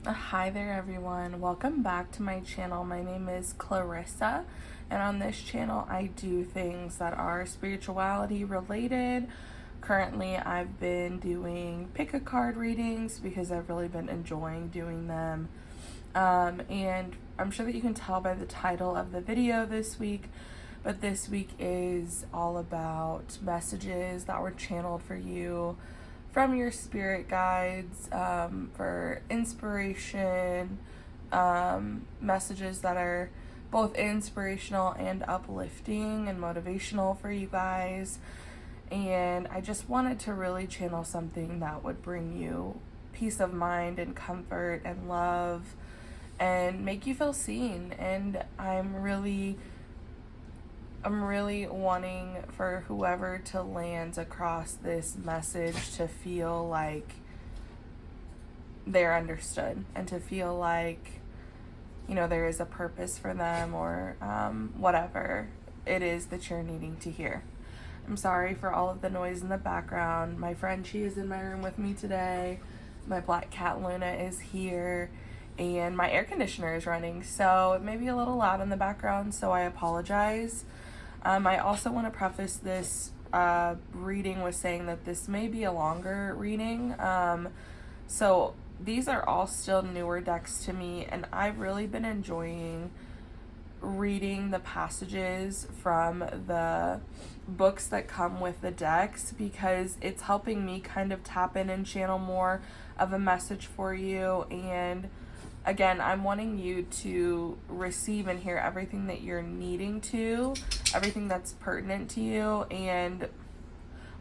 Hi there everyone, welcome back to my channel. My name is Clarissa, and on this channel I do things that are spirituality related. Currently I've been doing pick a card readings because I've really been enjoying doing them. And I'm sure that you can tell by the title of the video this week, but this week is all about messages that were channeled for you from your spirit guides, for inspiration, messages that are both inspirational and uplifting and motivational for you guys. And I just wanted to really channel something that would bring you peace of mind and comfort and love and make you feel seen. And I'm really wanting for whoever to land across this message to feel like they're understood and to feel like, there is a purpose for them or whatever it is that you're needing to hear. I'm sorry for all of the noise in the background. My friend, she is in my room with me today. My black cat Luna is here. And my air conditioner is running, so it may be a little loud in the background, so I apologize. I also want to preface this reading with saying that this may be a longer reading. So these are all still newer decks to me, and I've really been enjoying reading the passages from the books that come with the decks because it's helping me kind of tap in and channel more of a message for you. And again, I'm wanting you to receive and hear everything that you're needing to, everything that's pertinent to you. And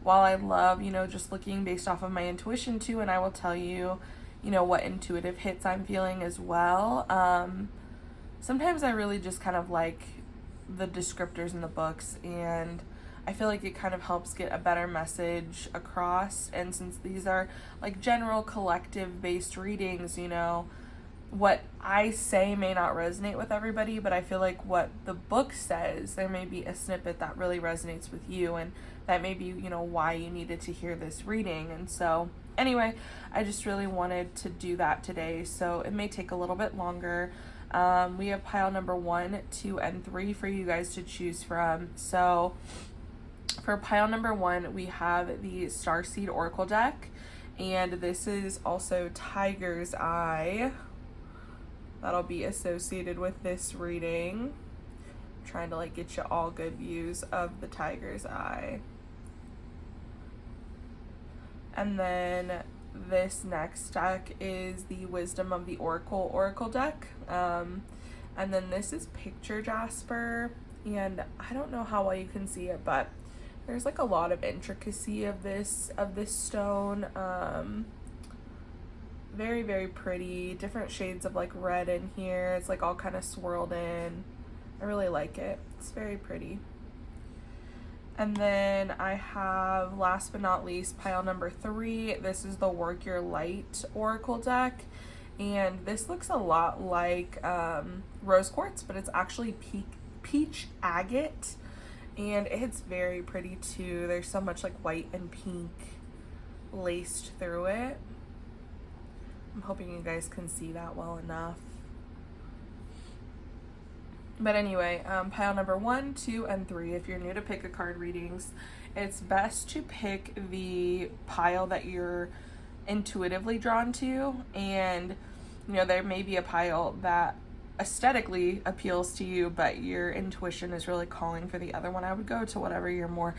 while I love, just looking based off of my intuition too, and I will tell you, what intuitive hits I'm feeling as well. Sometimes I really just kind of like the descriptors in the books, and I feel like it kind of helps get a better message across. And since these are like general collective based readings, what I say may not resonate with everybody, but I feel like what the book says, there may be a snippet that really resonates with you, and that may be, why you needed to hear this reading. And so anyway, I just really wanted to do that today, so it may take a little bit longer. We have pile number 1, 2, and 3 for you guys to choose from. So for pile number 1, we have the Starseed Oracle deck, and this is also Tiger's Eye. That'll be associated with this reading. I'm trying to get you all good views of the Tiger's Eye. And then this next deck is the Wisdom of the Oracle deck. And then this is Picture Jasper, and I don't know how well you can see it, but there's a lot of intricacy of this stone. Very, very pretty. Different shades of red in here. It's all kind of swirled in. I really like it. It's very pretty. And then I have, last but not least, pile number 3. This is the Work Your Light Oracle deck. And this looks a lot like rose quartz, but it's actually peach agate. And it's very pretty too. There's so much white and pink laced through it. I'm hoping you guys can see that well enough. But anyway, pile number 1, 2, and 3. If you're new to pick a card readings, it's best to pick the pile that you're intuitively drawn to. And, there may be a pile that aesthetically appeals to you, but your intuition is really calling for the other one. I would go to whatever you're more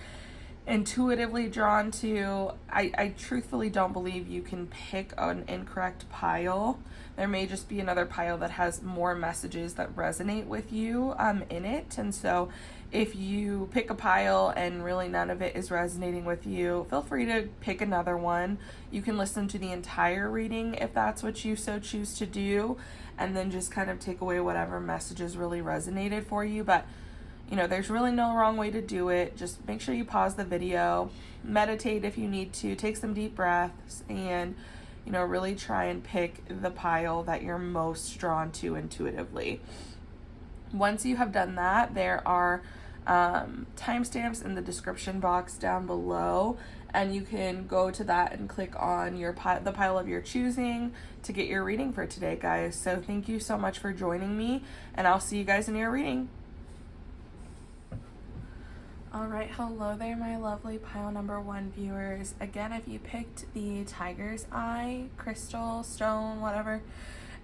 intuitively drawn to. I truthfully don't believe you can pick an incorrect pile. There may just be another pile that has more messages that resonate with you in it. And so if you pick a pile and really none of it is resonating with you, feel free to pick another one. You can listen to the entire reading if that's what you so choose to do, and then just kind of take away whatever messages really resonated for you. But there's really no wrong way to do it. Just make sure you pause the video, meditate if you need to, take some deep breaths, and, really try and pick the pile that you're most drawn to intuitively. Once you have done that, there are timestamps in the description box down below, and you can go to that and click on the pile of your choosing to get your reading for today, guys. So thank you so much for joining me, and I'll see you guys in your reading. All right, hello there, my lovely pile number 1 viewers. Again, if you picked the Tiger's Eye, Crystal, Stone, whatever,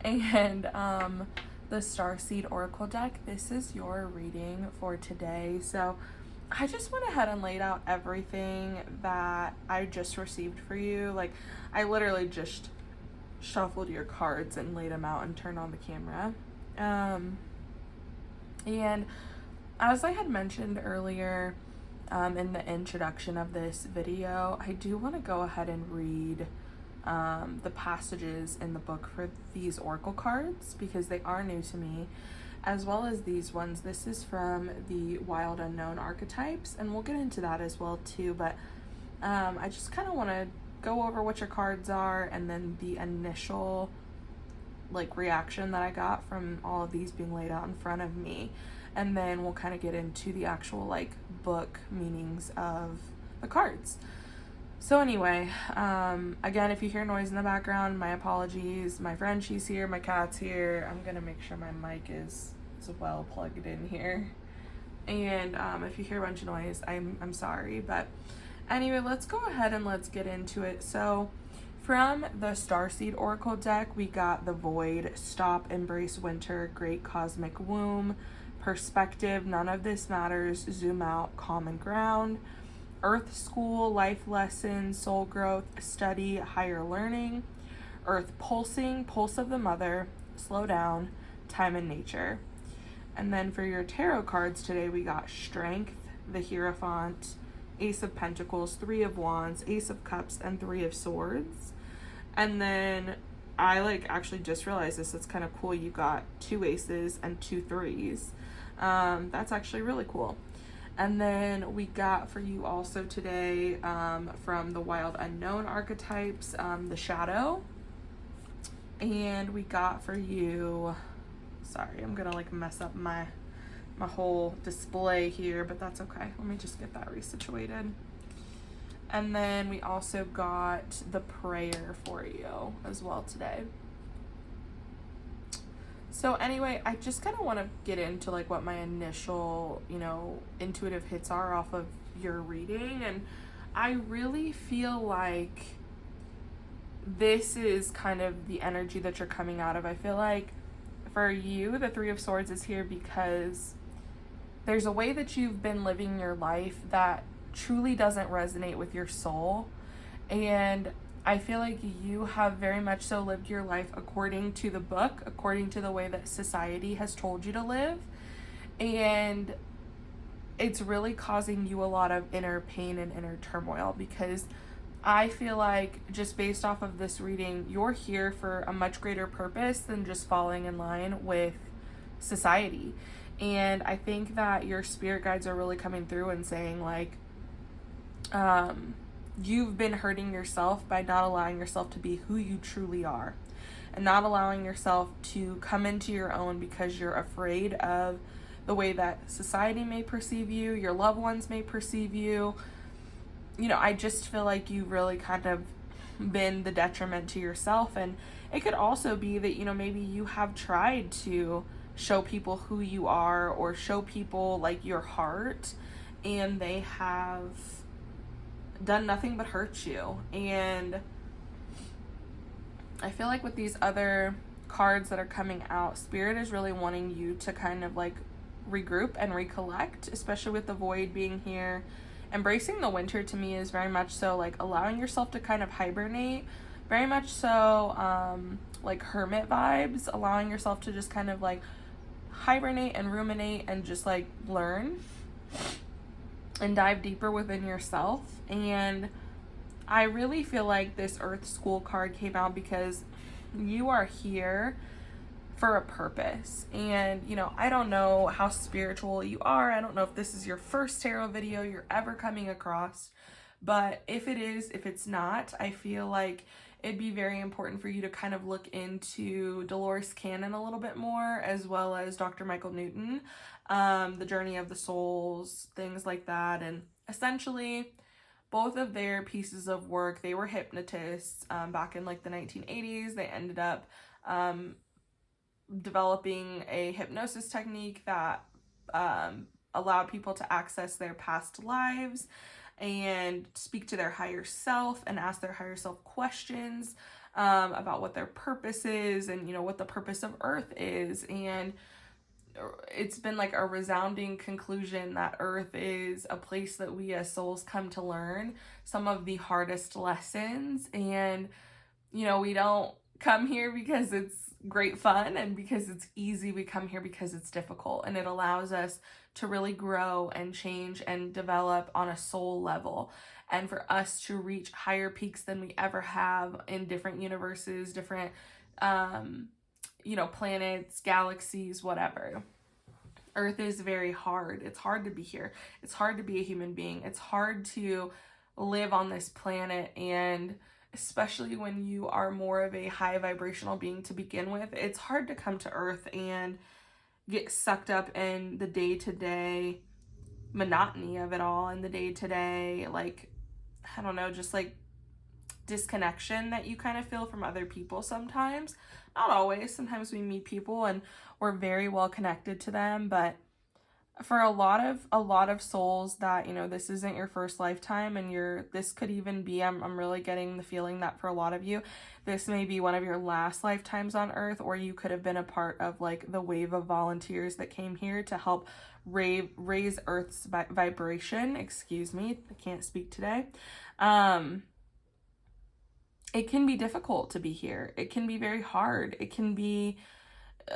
and the Starseed Oracle deck, this is your reading for today. So I just went ahead and laid out everything that I just received for you. Like, I literally just shuffled your cards and laid them out and turned on the camera. And as I had mentioned earlier in the introduction of this video, I do want to go ahead and read the passages in the book for these oracle cards because they are new to me, as well as these ones. This is from the Wild Unknown archetypes, and we'll get into that as well too, but I just kind of want to go over what your cards are and then the initial like reaction that I got from all of these being laid out in front of me, and then we'll kind of get into the actual like book meanings of the cards. So anyway, again, if you hear noise in the background, my apologies. My friend, she's here, my cat's here. I'm gonna make sure my mic is well plugged in here, and if you hear a bunch of noise, I'm sorry. But anyway, let's go ahead and let's get into it. So from the Starseed Oracle deck, we got the Void, Stop, Embrace Winter, Great Cosmic Womb, Perspective, None of This Matters, Zoom Out, Common Ground, Earth School, Life Lessons, Soul Growth, Study, Higher Learning, Earth Pulsing, Pulse of the Mother, Slow Down, Time and Nature. And then for your tarot cards today, we got Strength, the Hierophant, Ace of Pentacles, 3 of Wands, Ace of Cups, and 3 of Swords. And then I actually just realized this. It's kind of cool. You got 2 aces and 2 threes. That's actually really cool. And then we got for you also today from the Wild Unknown archetypes, the Shadow. And we got for you, sorry, I'm gonna mess up my whole display here, but that's okay. Let me just get that resituated. And then we also got the prayer for you as well today. So anyway, I just kind of want to get into what my initial, intuitive hits are off of your reading. And I really feel like this is kind of the energy that you're coming out of. I feel like for you, the 3 of Swords is here because there's a way that you've been living your life that truly doesn't resonate with your soul. And I feel like you have very much so lived your life according to the book, according to the way that society has told you to live. And it's really causing you a lot of inner pain and inner turmoil, because I feel like just based off of this reading, you're here for a much greater purpose than just falling in line with society. And I think that your spirit guides are really coming through and saying you've been hurting yourself by not allowing yourself to be who you truly are, and not allowing yourself to come into your own because you're afraid of the way that society may perceive you, your loved ones may perceive you. I just feel like you've really kind of been the detriment to yourself. And it could also be that, maybe you have tried to show people who you are or show people your heart, and they have done nothing but hurt you. And I feel like with these other cards that are coming out, Spirit is really wanting you to kind of regroup and recollect, especially with the Void being here. Embracing the Winter to me is very much so allowing yourself to kind of hibernate, very much so hermit vibes, allowing yourself to just kind of hibernate and ruminate and just learn and dive deeper within yourself. And I really feel like this Earth School card came out because you are here for a purpose. And I don't know how spiritual you are. I don't know if this is your first tarot video you're ever coming across, but if it is, if it's not, I feel like it'd be very important for you to kind of look into Dolores Cannon a little bit more, as well as Dr. Michael Newton, the Journey of the Souls, things like that. And essentially, both of their pieces of work, they were hypnotists back in like the 1980s. They ended up developing a hypnosis technique that allowed people to access their past lives and speak to their higher self and ask their higher self questions about what their purpose is and, you know, what the purpose of Earth is. And it's been like a resounding conclusion that Earth is a place that we as souls come to learn some of the hardest lessons. And, you know, we don't come here because it's great fun and because it's easy. We come here because it's difficult, and it allows us to really grow and change and develop on a soul level, and for us to reach higher peaks than we ever have in different universes, different you know, planets, galaxies, whatever. Earth is very hard. It's hard to be here. It's hard to be a human being. It's hard to live on this planet, and especially when you are more of a high vibrational being to begin with, it's hard to come to Earth and get sucked up in the day-to-day monotony of it all, and the day-to-day, like, I don't know, just like disconnection that you kind of feel from other people sometimes. Not always. Sometimes we meet people and we're very well connected to them, but for a lot of souls that, you know, this isn't your first lifetime, and this could even be, I'm really getting the feeling that for a lot of you, this may be one of your last lifetimes on Earth, or you could have been a part of like the wave of volunteers that came here to help raise Earth's vibration. Excuse me, I can't speak today. It can be difficult to be here. It can be very hard. It can be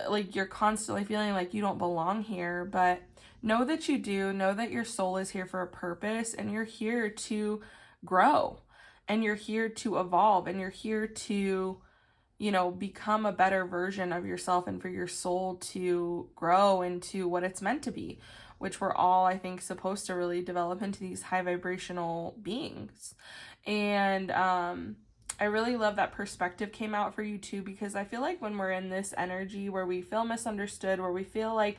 like you're constantly feeling like you don't belong here, but know that you do. Know that your soul is here for a purpose, and you're here to grow, and you're here to evolve, and you're here to, you know, become a better version of yourself, and for your soul to grow into what it's meant to be, which we're all, I think, supposed to really develop into these high vibrational beings. And I really love that perspective came out for you too, because I feel like when we're in this energy where we feel misunderstood, where we feel like,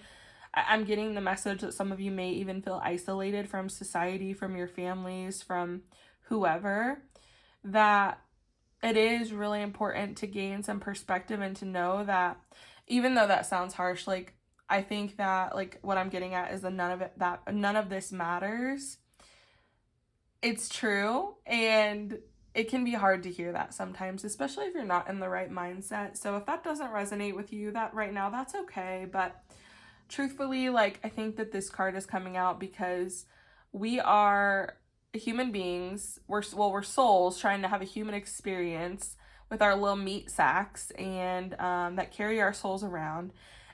I'm getting the message that some of you may even feel isolated from society, from your families, from whoever, that it is really important to gain some perspective and to know that, even though that sounds harsh, like, I think that, like, what I'm getting at is that none of this matters. It's true, and it can be hard to hear that sometimes, especially if you're not in the right mindset. So if that doesn't resonate with you that right now, that's okay. But truthfully, like, I think that this card is coming out because we are human beings. We're souls trying to have a human experience with our little meat sacks, and that carry our souls around.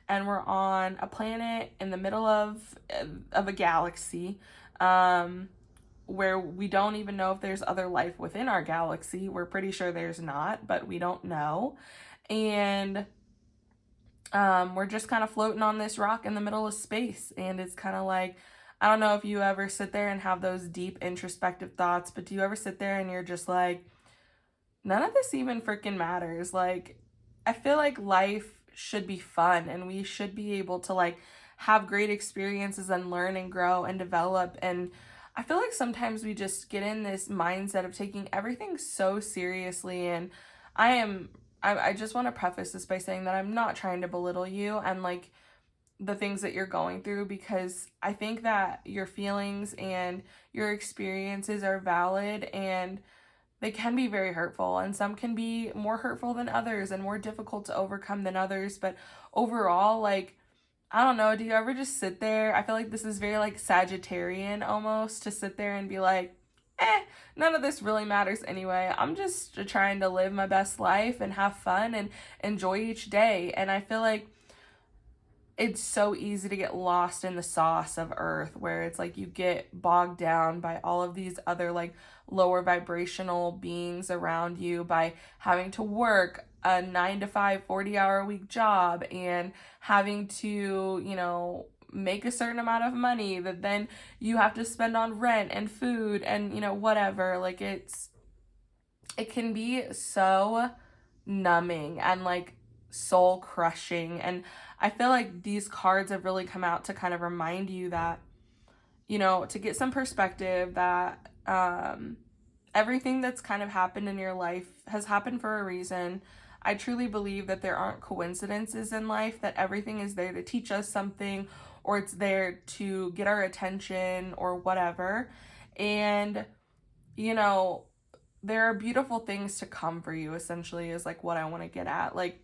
And we're on a planet in the middle of a galaxy, where we don't even know if there's other life within our galaxy. We're pretty sure there's not, but we don't know. And we're just kind of floating on this rock in the middle of space. And it's kind of like, I don't know if you ever sit there and have those deep introspective thoughts, but do you ever sit there and you're just like, none of this even freaking matters? Like, I feel like life should be fun, and we should be able to like have great experiences and learn and grow and develop. And I feel like sometimes we just get in this mindset of taking everything so seriously. And I just want to preface this by saying that I'm not trying to belittle you and like the things that you're going through, because I think that your feelings and your experiences are valid, and they can be very hurtful, and some can be more hurtful than others and more difficult to overcome than others. But overall, like, I don't know, do you ever just sit there? I feel like this is very like Sagittarian almost, to sit there and be like, none of this really matters anyway. I'm just trying to live my best life and have fun and enjoy each day. And I feel like it's so easy to get lost in the sauce of Earth, where it's like you get bogged down by all of these other like lower vibrational beings around you, by having to work a 9-to-5 40-hour-a-week job and having to, you know, make a certain amount of money that then you have to spend on rent and food and, you know, whatever. Like, it can be so numbing and like soul crushing. And I feel like these cards have really come out to kind of remind you that, you know, to get some perspective, that Everything that's kind of happened in your life has happened for a reason. I truly believe that there aren't coincidences in life, that everything is there to teach us something, or it's there to get our attention or whatever. And, you know, there are beautiful things to come for you, essentially, is like what I want to get at. Like,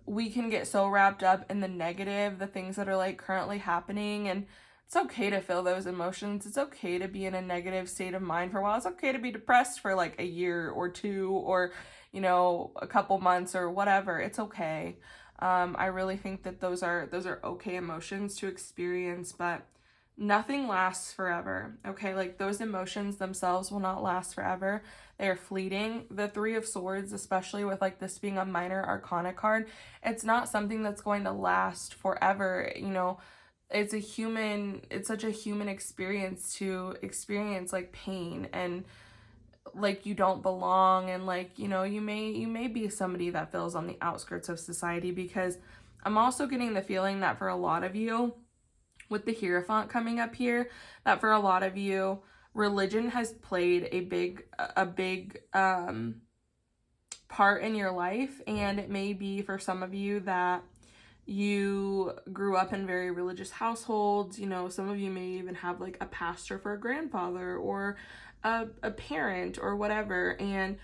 we can get so wrapped up in the negative, the things that are like currently happening, and it's okay to feel those emotions. It's okay to be in a negative state of mind for a while. It's okay to be depressed for like a year or two, or, you know, a couple months or whatever. It's okay. I really think that those are okay emotions to experience, but nothing lasts forever. Okay, like those emotions themselves will not last forever. They are fleeting. The Three of Swords, especially with like this being a minor arcana card, it's not something that's going to last forever. You know, it's such a human experience to experience like pain, and like you don't belong, and like, you know, you may be somebody that feels on the outskirts of society, because I'm also getting the feeling that for a lot of you, with the Hierophant coming up here, that for a lot of you, religion has played a big part in your life. And it may be for some of you that you grew up in very religious households. You know, some of you may even have like a pastor for a grandfather, or a parent, or whatever. And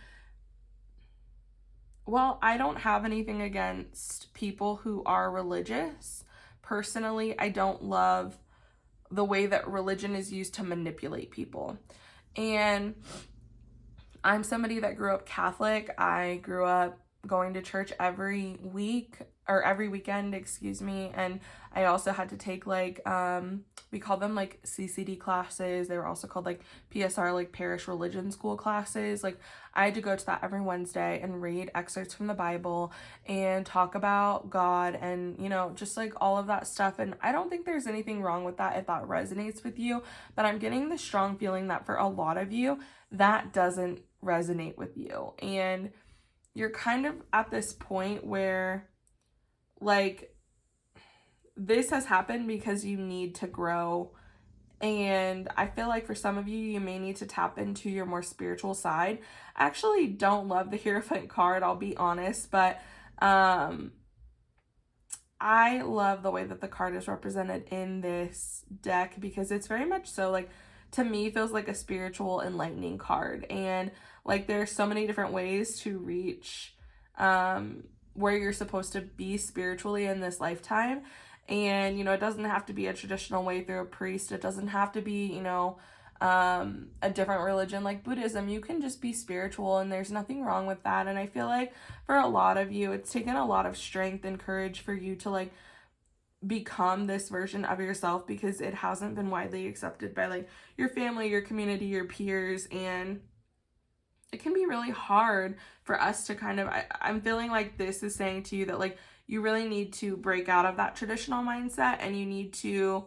while I don't have anything against people who are religious, personally, I don't love the way that religion is used to manipulate people. And I'm somebody that grew up Catholic. I grew up going to church every week, or every weekend, excuse me. And I also had to take like, we call them like CCD classes. They were also called like PSR, like parish religion school classes. Like I had to go to that every Wednesday and read excerpts from the Bible and talk about God, and, you know, just like all of that stuff. And I don't think there's anything wrong with that if that resonates with you, but I'm getting the strong feeling that for a lot of you, that doesn't resonate with you. And you're kind of at this point where like this has happened because you need to grow. And I feel like for some of you, you may need to tap into your more spiritual side. I actually don't love the Hierophant card, I'll be honest, but I love the way that the card is represented in this deck, because it's very much so like, to me, feels like a spiritual enlightening card. And like there's so many different ways to reach where you're supposed to be spiritually in this lifetime. And, you know, it doesn't have to be a traditional way through a priest. It doesn't have to be, you know, a different religion like Buddhism. You can just be spiritual, and there's nothing wrong with that. And I feel like for a lot of you, it's taken a lot of strength and courage for you to like become this version of yourself, because it hasn't been widely accepted by like your family, your community, your peers. And it can be really hard for us to kind of, I'm feeling like this is saying to you that like you really need to break out of that traditional mindset, and you need to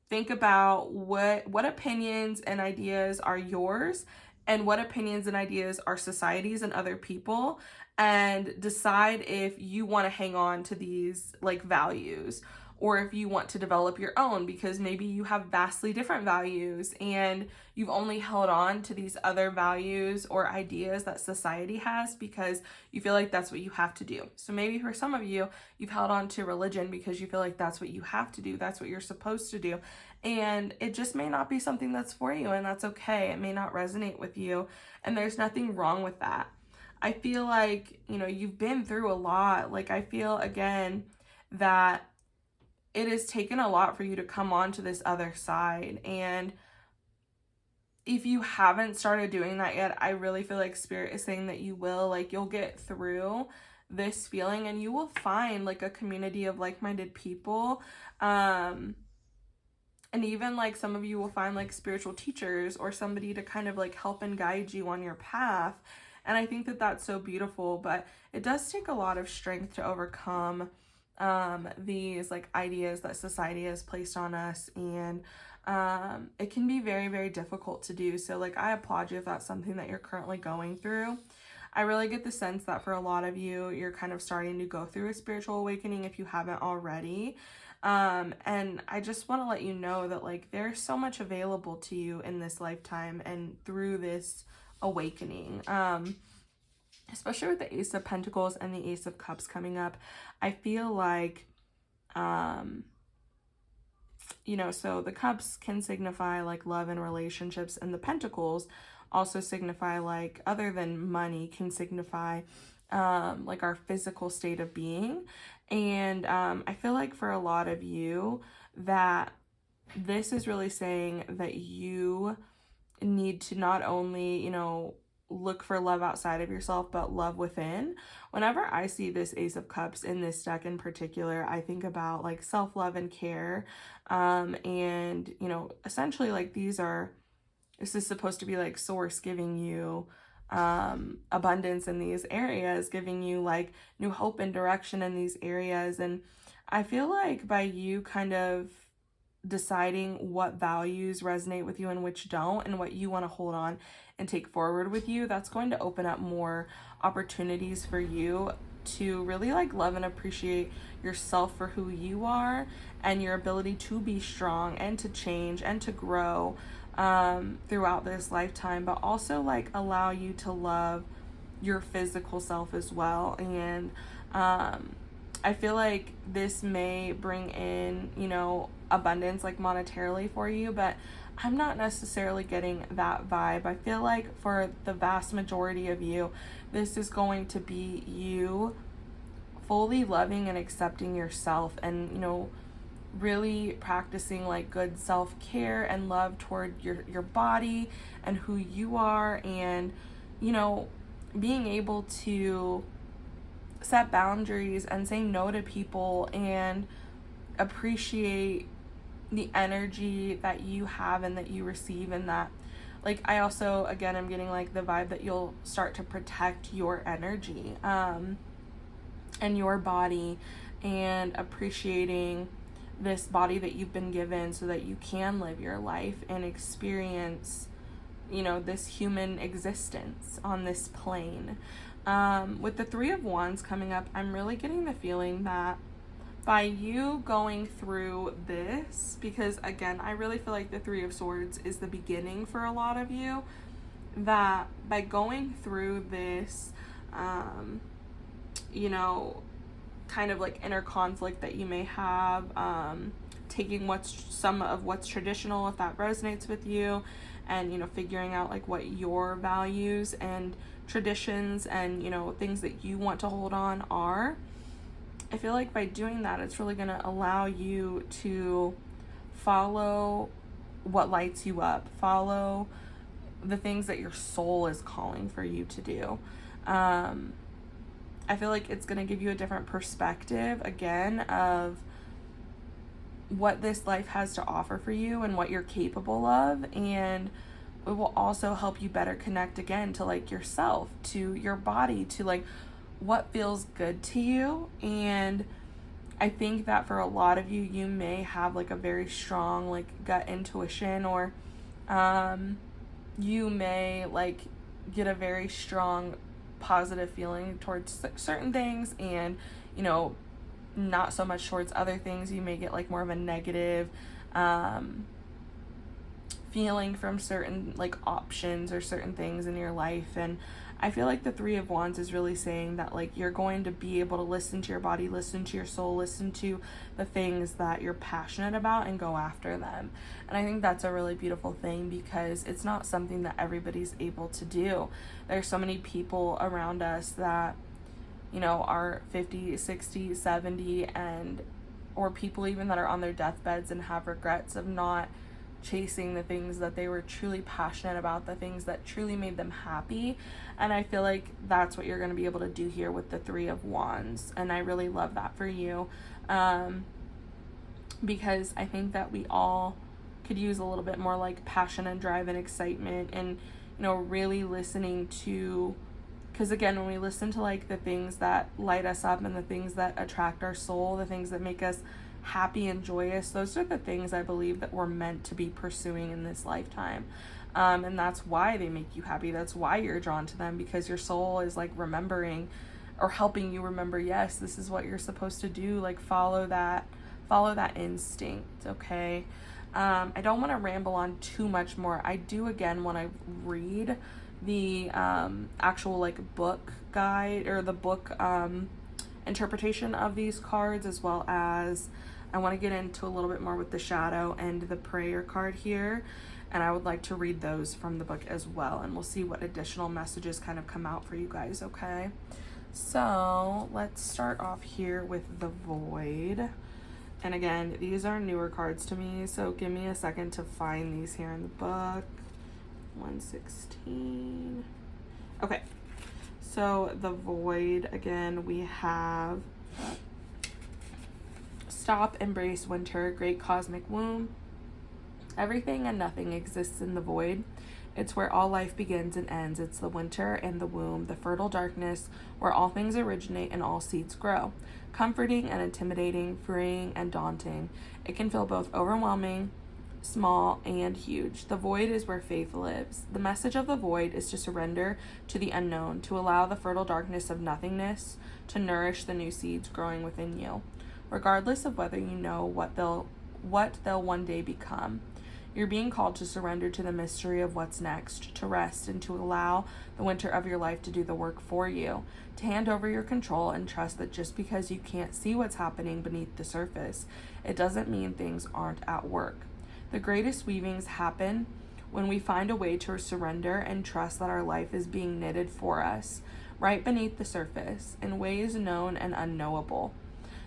think about what opinions and ideas are yours, and what opinions and ideas are society's and other people, and decide if you want to hang on to these like values, or if you want to develop your own, because maybe you have vastly different values and you've only held on to these other values or ideas that society has because you feel like that's what you have to do. So maybe for some of you, you've held on to religion because you feel like that's what you have to do, that's what you're supposed to do. And it just may not be something that's for you, and that's okay. It may not resonate with you, and there's nothing wrong with that. I feel like, you know, you've been through a lot. Like I feel again that it has taken a lot for you to come on to this other side. And if you haven't started doing that yet, I really feel like Spirit is saying that you will. Like you'll get through this feeling, and you will find like a community of like-minded people. And even like some of you will find like spiritual teachers or somebody to kind of like help and guide you on your path. And I think that that's so beautiful, but it does take a lot of strength to overcome these like ideas that society has placed on us. And it can be very, very difficult to do. So like I applaud you if that's something that you're currently going through. I really get the sense that for a lot of you, you're kind of starting to go through a spiritual awakening if you haven't already. And I just want to let you know that like there's so much available to you in this lifetime and through this awakening. Especially with the Ace of Pentacles and the Ace of Cups coming up, I feel like, you know, so the cups can signify like love and relationships, and the pentacles also signify like, other than money, can signify like our physical state of being. And I feel like for a lot of you that this is really saying that you need to not only, you know, look for love outside of yourself, but love within. Whenever I see this Ace of Cups in this deck in particular, I think about like self-love and care. And, you know, essentially like this is supposed to be like source giving you abundance in these areas, giving you like new hope and direction in these areas. And I feel like by you kind of deciding what values resonate with you and which don't, and what you want to hold on and take forward with you, that's going to open up more opportunities for you to really like love and appreciate yourself for who you are and your ability to be strong and to change and to grow throughout this lifetime, but also like allow you to love your physical self as well. And I feel like this may bring in, you know, abundance like monetarily for you, but I'm not necessarily getting that vibe. I feel like for the vast majority of you, this is going to be you fully loving and accepting yourself, and, you know, really practicing like good self-care and love toward your body and who you are, and, you know, being able to set boundaries and say no to people and appreciate the energy that you have and that you receive. And that, like, I also, again, I'm getting like the vibe that you'll start to protect your energy and your body, and appreciating this body that you've been given so that you can live your life and experience, you know, this human existence on this plane. With the Three of Wands coming up, I'm really getting the feeling that by you going through this, because again, I really feel like the Three of Swords is the beginning for a lot of you, that by going through this, you know, kind of like inner conflict that you may have, taking some of what's traditional, if that resonates with you, and, you know, figuring out like what your values and traditions and, you know, things that you want to hold on are. I feel like by doing that, it's really going to allow you to follow what lights you up, follow the things that your soul is calling for you to do. I feel like it's going to give you a different perspective, again, of what this life has to offer for you and what you're capable of. And it will also help you better connect again to like yourself, to your body, to like what feels good to you. And I think that for a lot of you, you may have like a very strong like gut intuition, or you may like get a very strong positive feeling towards certain things, and, you know, not so much towards other things. You may get like more of a negative feeling from certain like options or certain things in your life. And I feel like the Three of Wands is really saying that like you're going to be able to listen to your body, listen to your soul, listen to the things that you're passionate about and go after them. And I think that's a really beautiful thing, because it's not something that everybody's able to do. There's so many people around us that, you know, are 50, 60, 70, and or people even that are on their deathbeds and have regrets of not chasing the things that they were truly passionate about, the things that truly made them happy. And I feel like that's what you're going to be able to do here with the Three of Wands. And I really love that for you, because I think that we all could use a little bit more like passion and drive and excitement, and, you know, really listening to, because again, when we listen to like the things that light us up and the things that attract our soul, the things that make us happy and joyous, those are the things I believe that we're meant to be pursuing in this lifetime. And that's why they make you happy. That's why you're drawn to them, because your soul is like remembering or helping you remember, yes, this is what you're supposed to do. Like follow that instinct. Okay. I don't want to ramble on too much more. I do again want to read the actual like book guide, or the book interpretation of these cards, as well as I want to get into a little bit more with the shadow and the prayer card here, and I would like to read those from the book as well, and we'll see what additional messages kind of come out for you guys. Okay, so let's start off here with the Void. And again, these are newer cards to me, so give me a second to find these here in the book. 116. Okay, so the Void, again, we have stop, embrace winter, great cosmic womb. Everything and nothing exists in the void. It's where all life begins and ends. It's the winter and the womb, the fertile darkness, where all things originate and all seeds grow. Comforting and intimidating, freeing and daunting. It can feel both overwhelming, small, and huge. The void is where faith lives. The message of the void is to surrender to the unknown, to allow the fertile darkness of nothingness to nourish the new seeds growing within you, regardless of whether you know what they'll one day become. You're being called to surrender to the mystery of what's next, to rest, and to allow the winter of your life to do the work for you, to hand over your control and trust that just because you can't see what's happening beneath the surface, it doesn't mean things aren't at work. The greatest weavings happen when we find a way to surrender and trust that our life is being knitted for us, right beneath the surface, in ways known and unknowable.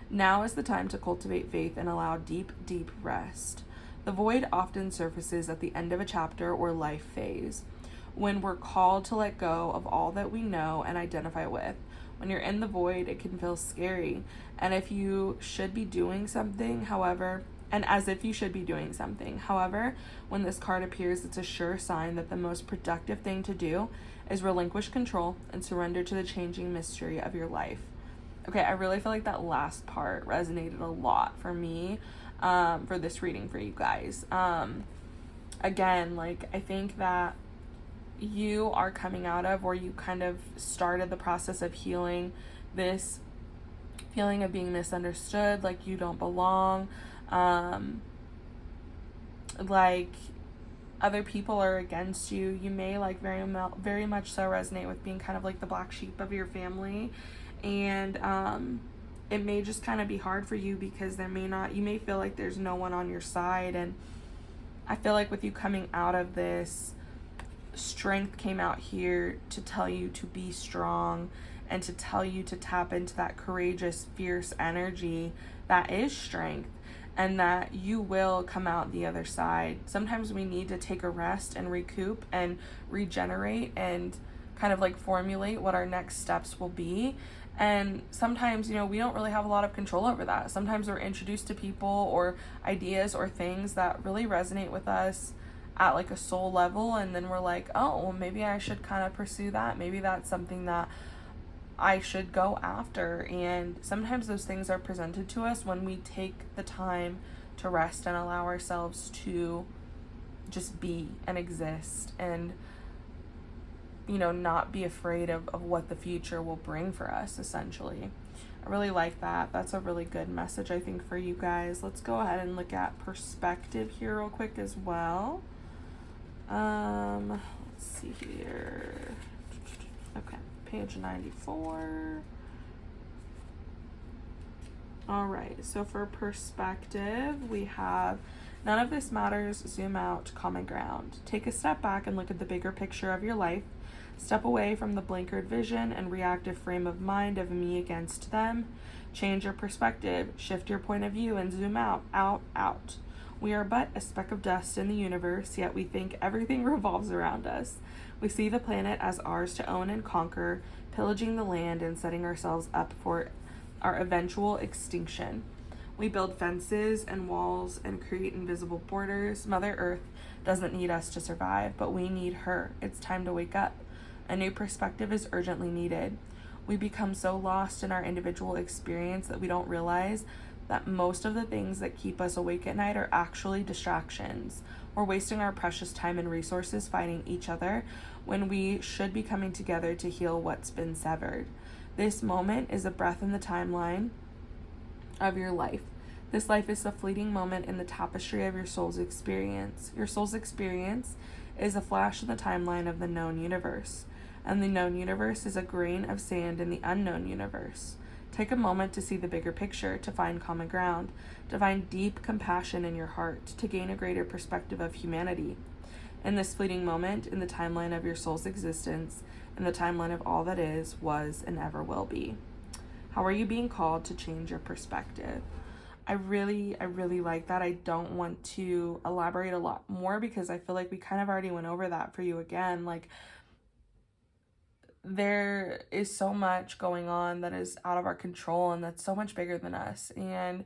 Now is the time to cultivate faith and allow deep, deep rest. The void often surfaces at the end of a chapter or life phase, when we're called to let go of all that we know and identify with. When you're in the void, it can feel scary, and if you should be doing something, however, as if you should be doing something. However, when this card appears, it's a sure sign that the most productive thing to do is relinquish control and surrender to the changing mystery of your life. Okay, I really feel like that last part resonated a lot for me, for this reading for you guys. Again, like, I think that you are coming out of, or you kind of started the process of healing this feeling of being misunderstood, like you don't belong, like other people are against you. You may like very much so resonate with being kind of like the black sheep of your family, and it may just kind of be hard for you because you may feel like there's no one on your side. And I feel like with you coming out of this, strength came out here to tell you to be strong and to tell you to tap into that courageous, fierce energy that is strength, and that you will come out the other side. Sometimes we need to take a rest and recoup and regenerate and kind of like formulate what our next steps will be. And sometimes, we don't really have a lot of control over that. Sometimes we're introduced to people or ideas or things that really resonate with us at like a soul level, and then we're like, oh, well, maybe I should kind of pursue that. Maybe that's something that I should go after. And sometimes those things are presented to us when we take the time to rest and allow ourselves to just be and exist, and not be afraid of what the future will bring for us, essentially. I really like that. That's a really good message, I think, for you guys. Let's go ahead and look at perspective here real quick as well. Let's see here. Okay, page 94. All right, so for perspective, we have none of this matters, zoom out, common ground. Take a step back and look at the bigger picture of your life. Step away from the blinkered vision and reactive frame of mind of me against them. Change your perspective, shift your point of view, and zoom out, out, out. We are but a speck of dust in the universe, yet we think everything revolves around us. We see the planet as ours to own and conquer, pillaging the land and setting ourselves up for our eventual extinction. We build fences and walls and create invisible borders. Mother Earth doesn't need us to survive, but we need her. It's time to wake up. A new perspective is urgently needed. We become so lost in our individual experience that we don't realize that most of the things that keep us awake at night are actually distractions. We're wasting our precious time and resources fighting each other when we should be coming together to heal what's been severed. This moment is a breath in the timeline of your life. This life is a fleeting moment in the tapestry of your soul's experience. Your soul's experience is a flash in the timeline of the known universe, and the known universe is a grain of sand in the unknown universe. Take a moment to see the bigger picture, to find common ground, to find deep compassion in your heart, to gain a greater perspective of humanity. In this fleeting moment, in the timeline of your soul's existence, in the timeline of all that is, was, and ever will be. How are you being called to change your perspective? I really like that. I don't want to elaborate a lot more because I feel like we kind of already went over that for you again. Like, there is so much going on that is out of our control and that's so much bigger than us. And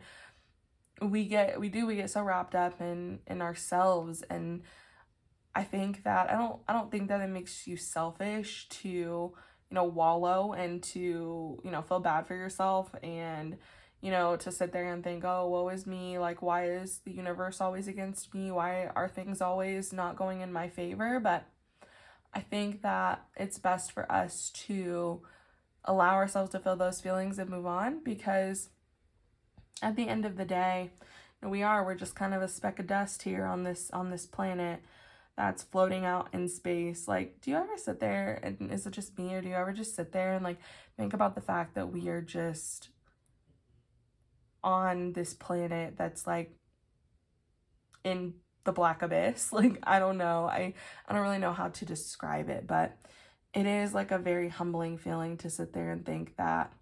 we get so wrapped up in ourselves. And I think that I don't think that it makes you selfish to, wallow and to, feel bad for yourself and, to sit there and think, oh, woe is me. Like, why is the universe always against me? Why are things always not going in my favor? But I think that it's best for us to allow ourselves to feel those feelings and move on, because at the end of the day, we're just kind of a speck of dust here on this planet that's floating out in space. Like, do you ever sit there, and is it just me, or do you ever just sit there and like think about the fact that we are just on this planet that's like in the black abyss? Like, I don't know. I don't really know how to describe it, but it is like a very humbling feeling to sit there and think that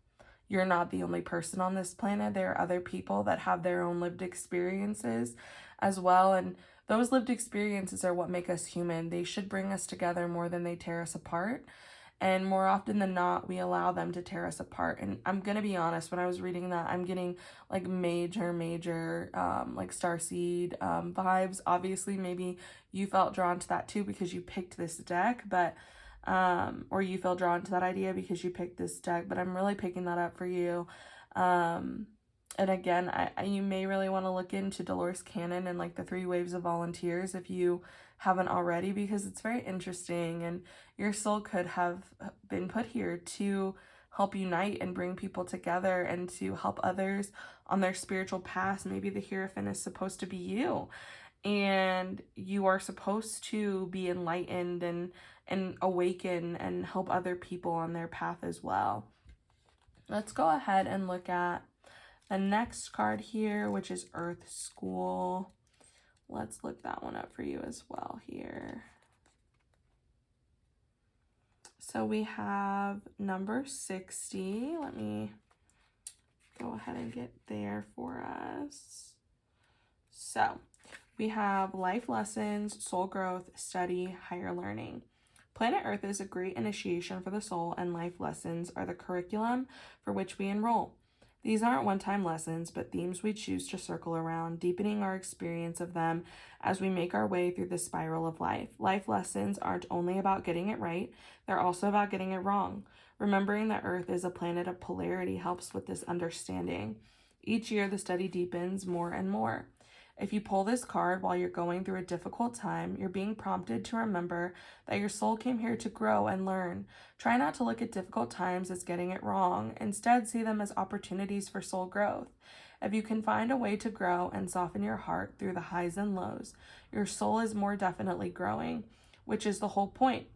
you're not the only person on this planet. There are other people that have their own lived experiences as well, and those lived experiences are what make us human. They should bring us together more than they tear us apart. And more often than not, we allow them to tear us apart. And I'm going to be honest, when I was reading that, I'm getting like major, like starseed vibes. Obviously, maybe you felt drawn to that too because you picked this deck, but or you feel drawn to that idea because you picked this deck, but I'm really picking that up for you. And again, you may really want to look into Dolores Cannon and like the 3 waves of volunteers if you haven't already, because it's very interesting, and your soul could have been put here to help unite and bring people together and to help others on their spiritual path. Maybe the Hierophant is supposed to be you, and you are supposed to be enlightened and awaken and help other people on their path as well. Let's go ahead and look at the next card here, which is Earth School. Let's look that one up for you as well here. So we have number 60. Let me go ahead and get there for us. So we have life lessons, soul growth, study, higher learning. Planet Earth is a great initiation for the soul, and life lessons are the curriculum for which we enroll. These aren't one-time lessons, but themes we choose to circle around, deepening our experience of them as we make our way through the spiral of life. Life lessons aren't only about getting it right, they're also about getting it wrong. Remembering that Earth is a planet of polarity helps with this understanding. Each year, the study deepens more and more. If you pull this card while you're going through a difficult time, you're being prompted to remember that your soul came here to grow and learn. Try not to look at difficult times as getting it wrong. Instead, see them as opportunities for soul growth. If you can find a way to grow and soften your heart through the highs and lows, your soul is more definitely growing, which is the whole point.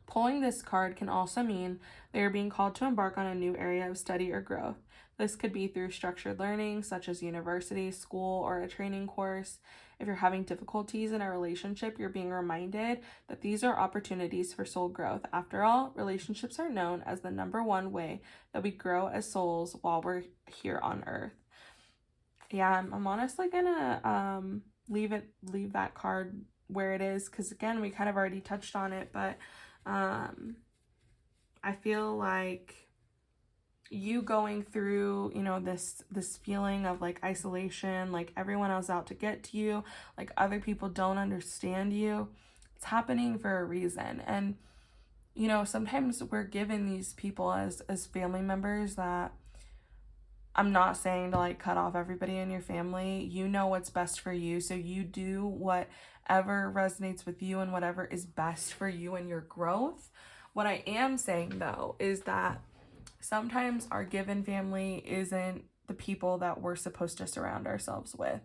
Pulling this card can also mean they are being called to embark on a new area of study or growth. This could be through structured learning, such as university, school, or a training course. If you're having difficulties in a relationship, you're being reminded that these are opportunities for soul growth. After all, relationships are known as the number one way that we grow as souls while we're here on Earth. Yeah, I'm honestly gonna leave that card where it is, because again, we kind of already touched on it, but I feel like you going through, this feeling of like isolation, like everyone else out to get to you, like other people don't understand you. It's happening for a reason. And, sometimes we're given these people as family members that I'm not saying to like cut off everybody in your family. You know what's best for you. So you do whatever resonates with you and whatever is best for you and your growth. What I am saying though is that sometimes our given family isn't the people that we're supposed to surround ourselves with.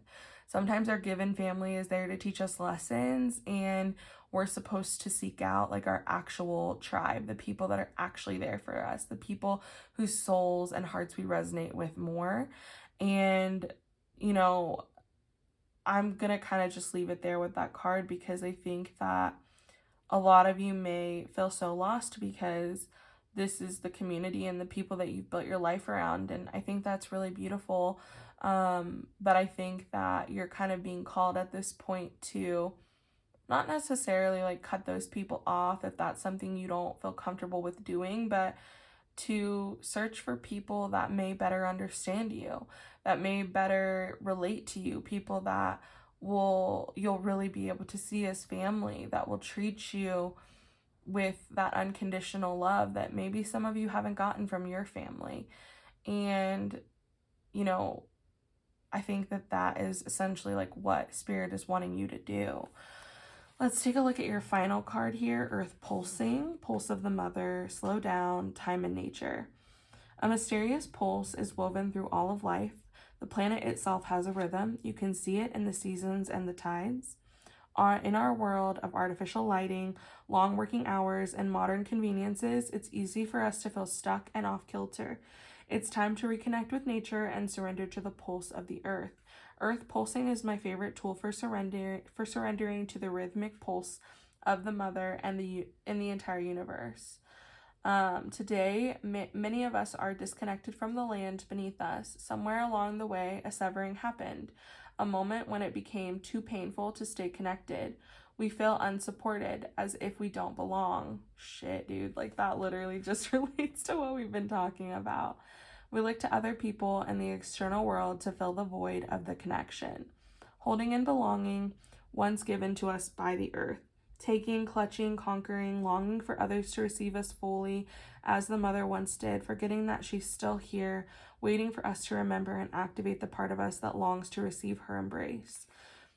Sometimes our given family is there to teach us lessons, and we're supposed to seek out like our actual tribe, the people that are actually there for us, the people whose souls and hearts we resonate with more. And, you know, I'm going to kind of just leave it there with that card, because I think that a lot of you may feel so lost because this is the community and the people that you've built your life around. And I think that's really beautiful. But I think that you're kind of being called at this point to not necessarily like cut those people off if that's something you don't feel comfortable with doing, but to search for people that may better understand you, that may better relate to you, people that you'll really be able to see as family, that will treat you with that unconditional love that maybe some of you haven't gotten from your family. And, you know, I think that that is essentially like what Spirit is wanting you to do. Let's take a look at your final card here, Earth Pulsing, Pulse of the Mother, Slow Down, Time and Nature. A mysterious pulse is woven through all of life. The planet itself has a rhythm. You can see it in the seasons and the tides. In our world of artificial lighting, long working hours, and modern conveniences, it's easy for us to feel stuck and off kilter. It's time to reconnect with nature and surrender to the pulse of the earth. Earth pulsing is my favorite tool for surrendering to the rhythmic pulse of the mother and in the entire universe. Today, many of us are disconnected from the land beneath us. Somewhere along the way, a severing happened, a moment when it became too painful to stay connected. We feel unsupported, as if we don't belong. Shit, dude, like that literally just relates to what we've been talking about. We look to other people and the external world to fill the void of the connection. Holding in belonging, once given to us by the earth. Taking, clutching, conquering, longing for others to receive us fully, as the mother once did, forgetting that she's still here, waiting for us to remember and activate the part of us that longs to receive her embrace.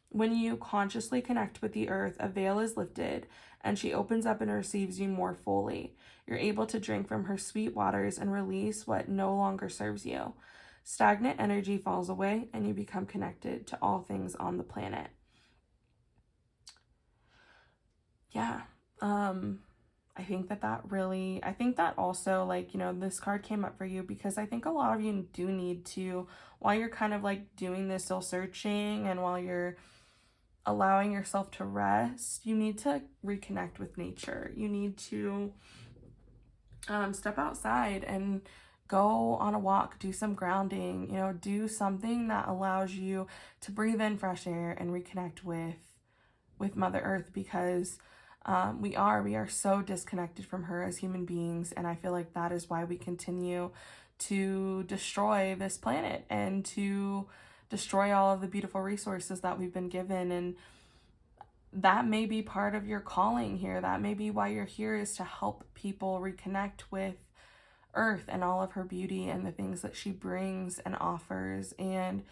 When you consciously connect with the earth, a veil is lifted, and she opens up and receives you more fully. You're able to drink from her sweet waters and release what no longer serves you. Stagnant energy falls away, and you become connected to all things on the planet. Yeah, I think that also, like, you know, this card came up for you because I think a lot of you do need to, while you're kind of like doing this soul searching and while you're allowing yourself to rest, you need to reconnect with nature. You need to step outside and go on a walk, do some grounding, you know, do something that allows you to breathe in fresh air and reconnect with Mother Earth, because we are so disconnected from her as human beings, and I feel like that is why we continue to destroy this planet and to destroy all of the beautiful resources that we've been given. And that may be part of your calling here. That may be why you're here, is to help people reconnect with Earth and all of her beauty and the things that she brings and offers. And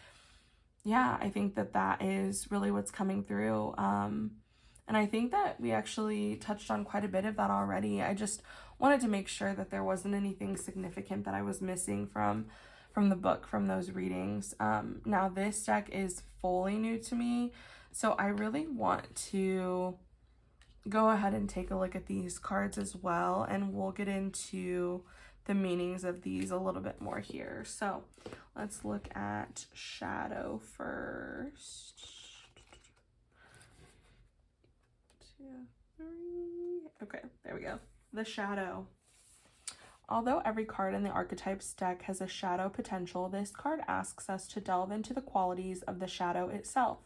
yeah, I think that that is really what's coming through. And I think that we actually touched on quite a bit of that already. I just wanted to make sure that there wasn't anything significant that I was missing from the book, from those readings. Now this deck is fully new to me, so I really want to go ahead and take a look at these cards as well, and we'll get into the meanings of these a little bit more here. So let's look at Shadow first. 2, 3. Okay, there we go. The Shadow. Although every card in the archetypes deck has a shadow potential, this card asks us to delve into the qualities of the shadow itself.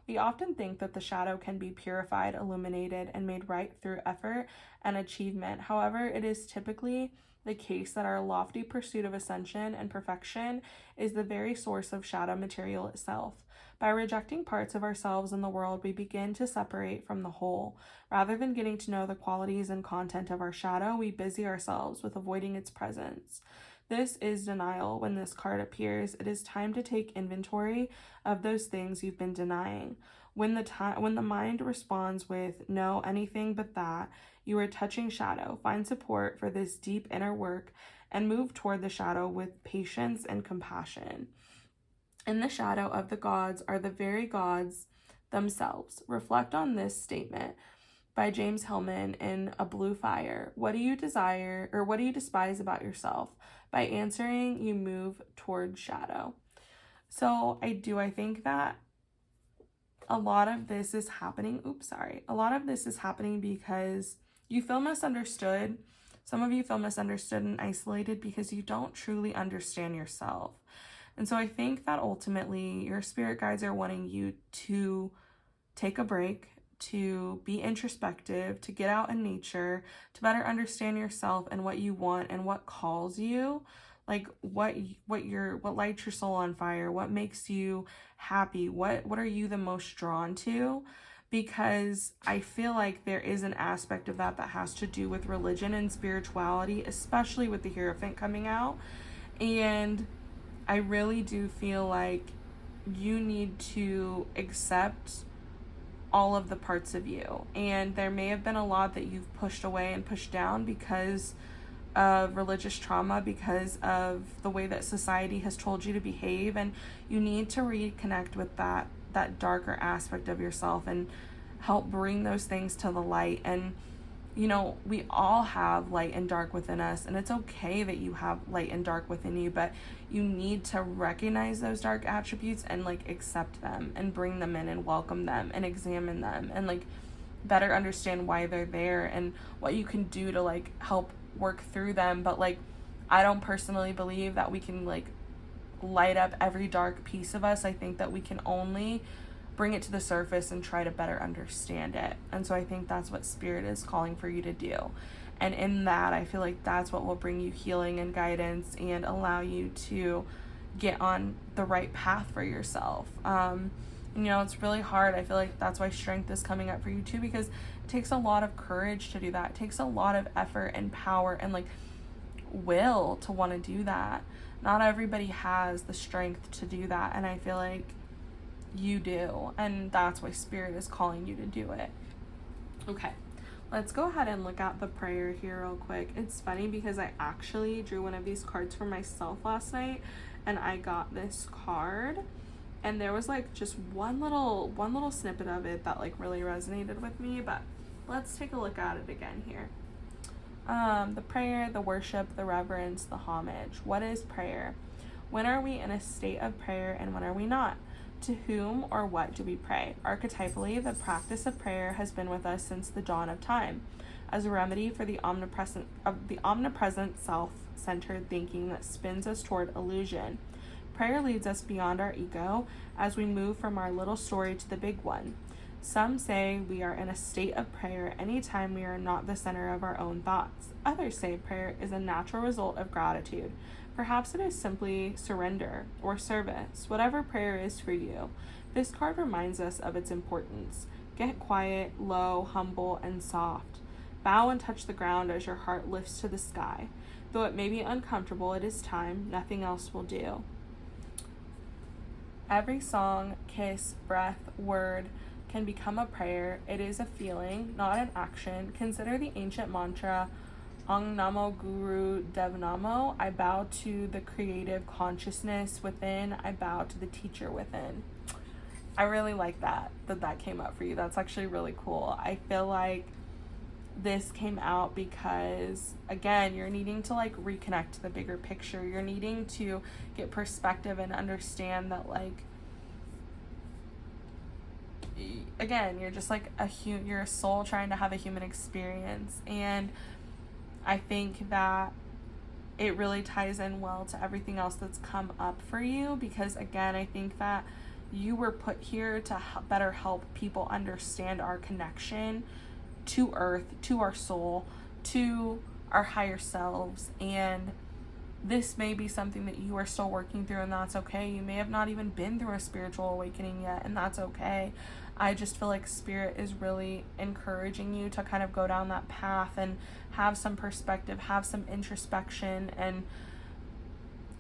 We often think that the shadow can be purified, illuminated, and made right through effort and achievement. However, it is typically the case that our lofty pursuit of ascension and perfection is the very source of shadow material itself. By rejecting parts of ourselves in the world, we begin to separate from the whole. Rather than getting to know the qualities and content of our shadow, we busy ourselves with avoiding its presence. This is denial. When this card appears, it is time to take inventory of those things you've been denying. When the mind responds with no, anything but that, you are touching shadow. Find support for this deep inner work and move toward the shadow with patience and compassion. In the shadow of the gods are the very gods themselves. Reflect on this statement by James Hillman in A Blue Fire. What do you desire, or what do you despise about yourself? By answering, you move toward shadow. So I think that a lot of this is happening. A lot of this is happening because you feel misunderstood. Some of you feel misunderstood and isolated because you don't truly understand yourself. And so I think that ultimately your spirit guides are wanting you to take a break, to be introspective, to get out in nature, to better understand yourself and what you want and what calls you, like what lights your soul on fire, what makes you happy, what are you the most drawn to? Because I feel like there is an aspect of that has to do with religion and spirituality, especially with the Hierophant coming out. And I really do feel like you need to accept all of the parts of you. And there may have been a lot that you've pushed away and pushed down because of religious trauma, because of the way that society has told you to behave. And you need to reconnect with that darker aspect of yourself and help bring those things to the light. And we all have light and dark within us, and it's okay that you have light and dark within you, but you need to recognize those dark attributes and accept them and bring them in and welcome them and examine them and better understand why they're there and what you can do to help work through them. But I don't personally believe that we can light up every dark piece of us. I think that we can only bring it to the surface and try to better understand it. And so I think that's what Spirit is calling for you to do. And in that, I feel like that's what will bring you healing and guidance and allow you to get on the right path for yourself. It's really hard. I feel like that's why strength is coming up for you too, because it takes a lot of courage to do that. It takes a lot of effort and power and will to want to do that. Not everybody has the strength to do that. And I feel like you do, and that's why Spirit is calling you to do it. Okay, let's go ahead and look at the prayer here real quick. It's funny because I actually drew one of these cards for myself last night, and I got this card, and there was just one little snippet of it that really resonated with me. But let's take a look at it again here. The prayer, the worship, the reverence, the homage. What is prayer? When are we in a state of prayer and when are we not? To whom or what do we pray? Archetypally, the practice of prayer has been with us since the dawn of time, as a remedy for the omnipresent self-centered thinking that spins us toward illusion. Prayer leads us beyond our ego as we move from our little story to the big one. Some say we are in a state of prayer anytime we are not the center of our own thoughts. Others say prayer is a natural result of gratitude. Perhaps it is simply surrender or service, whatever prayer is for you. This card reminds us of its importance. Get quiet, low, humble, and soft. Bow and touch the ground as your heart lifts to the sky. Though it may be uncomfortable, it is time. Nothing else will do. Every song, kiss, breath, word can become a prayer. It is a feeling, not an action. Consider the ancient mantra, Ang Namo Guru Dev Namo. I bow to the creative consciousness within. I bow to the teacher within. I really like that came up for you. That's actually really cool. I feel like this came out because, again, you're needing to reconnect to the bigger picture. You're needing to get perspective and understand that again, you're just you're a soul trying to have a human experience. And I think that it really ties in well to everything else that's come up for you, because again, I think that you were put here to better help people understand our connection to earth, to our soul, to our higher selves. And this may be something that you are still working through, and that's okay. You may have not even been through a spiritual awakening yet, and that's okay. I just feel like Spirit is really encouraging you to kind of go down that path and have some perspective, have some introspection, and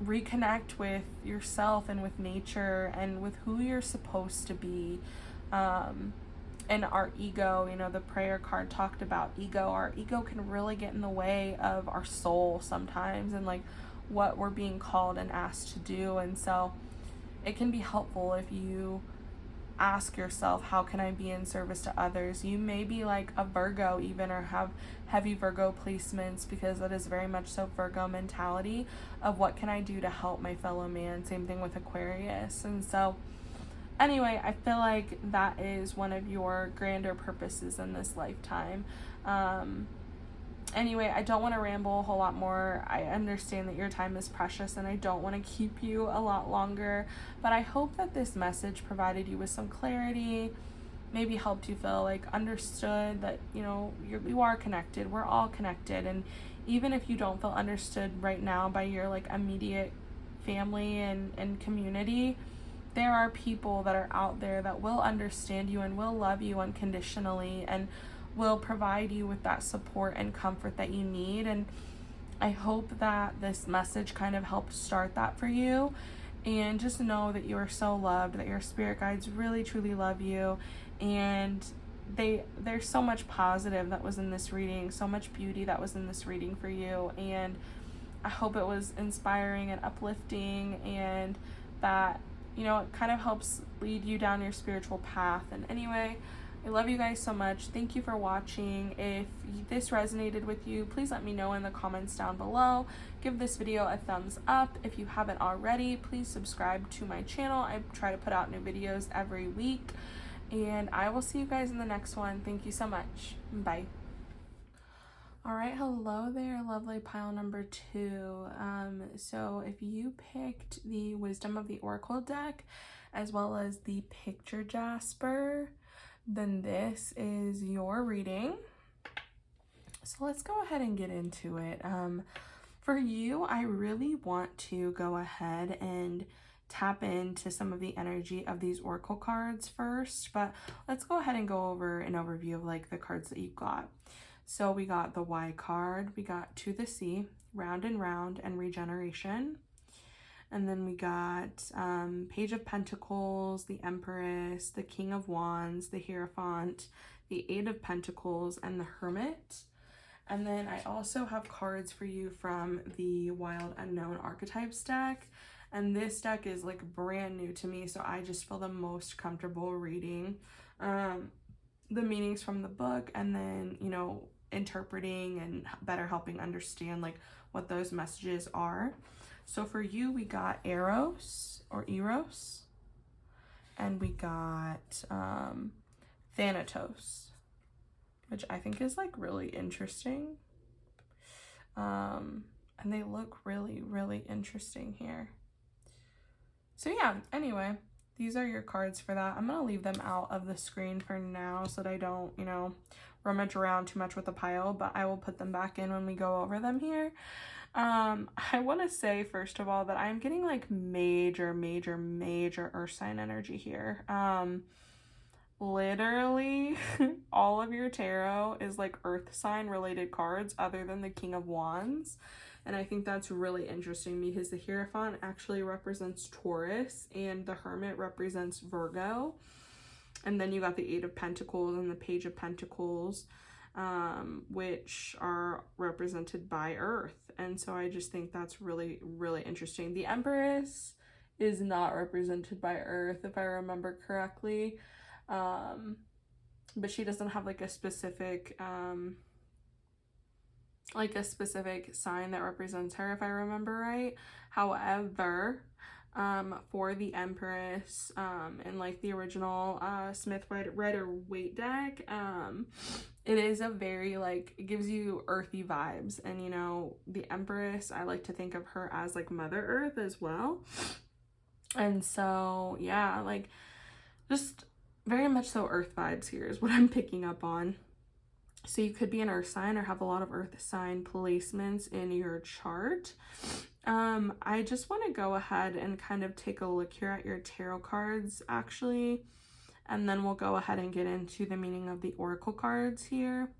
reconnect with yourself and with nature and with who you're supposed to be. And our ego, you know, the prayer card talked about ego. Our ego can really get in the way of our soul sometimes, and like what we're being called and asked to do. And so it can be helpful if you ask yourself, how can I be in service to others? You may be like a Virgo even, or have heavy Virgo placements, because that is very much so Virgo mentality of what can I do to help my fellow man. Same thing with Aquarius. And so anyway, I feel like that is one of your grander purposes in this lifetime. Anyway, I don't want to ramble a whole lot more. I understand that your time is precious and I don't want to keep you a lot longer, but I hope that this message provided you with some clarity, maybe helped you feel like understood, that, you know, you are connected. We're all connected. And even if you don't feel understood right now by your like immediate family and community, there are people that are out there that will understand you and will love you unconditionally and will provide you with that support and comfort that you need. And I hope that this message kind of helped start that for you. And just know that you are so loved, that your spirit guides really truly love you, and there's so much positive that was in this reading, so much beauty that was in this reading for you. And I hope it was inspiring and uplifting, and that, you know, it kind of helps lead you down your spiritual path. And anyway, I love you guys so much. Thank you for watching. If this resonated with you, please let me know in the comments down below. Give this video a thumbs up. If you haven't already, please subscribe to my channel. I try to put out new videos every week. And I will see you guys in the next one. Thank you so much. Bye. All right, hello there, lovely pile number 2. So if you picked the Wisdom of the Oracle deck as well as the Picture Jasper, then this is your reading. So let's go ahead and get into it. For you, I really want to go ahead and tap into some of the energy of these oracle cards first, but let's go ahead and go over an overview of like the cards that you got. So we got the Y card, we got To the Sea, Round and Round, and Regeneration. And then we got Page of Pentacles, the Empress, the King of Wands, the Hierophant, the Eight of Pentacles, and the Hermit. And then I also have cards for you from the Wild Unknown Archetypes deck. And this deck is like brand new to me, so I just feel the most comfortable reading the meanings from the book, and then, you know, interpreting and better helping understand like what those messages are. So for you, we got Eros or Eros, and we got Thanatos, which I think is like really interesting. And they look really, really interesting here. So yeah, anyway, these are your cards for that. I'm going to leave them out of the screen for now so that I don't, you know, rummage around too much with the pile, but I will put them back in when we go over them here. I want to say, first of all, that I'm getting like major earth sign energy here. Literally all of your tarot is like earth sign related cards other than the King of Wands. And I think that's really interesting because the Hierophant actually represents Taurus and the Hermit represents Virgo. And then you got the Eight of Pentacles and the Page of Pentacles, which are represented by Earth. And so I just think that's really, really interesting. The Empress is not represented by Earth, if I remember correctly. But she doesn't have like a specific sign that represents her, if I remember right. However, for the Empress, in like the original Smith Rider Waite deck, it is a very like, it gives you earthy vibes. And you know, the Empress, I like to think of her as like Mother Earth as well. And so yeah, like just very much so earth vibes here is what I'm picking up on. So you could be an earth sign or have a lot of earth sign placements in your chart. I just want to go ahead and kind of take a look here at your tarot cards actually, and then we'll go ahead and get into the meaning of the oracle cards here.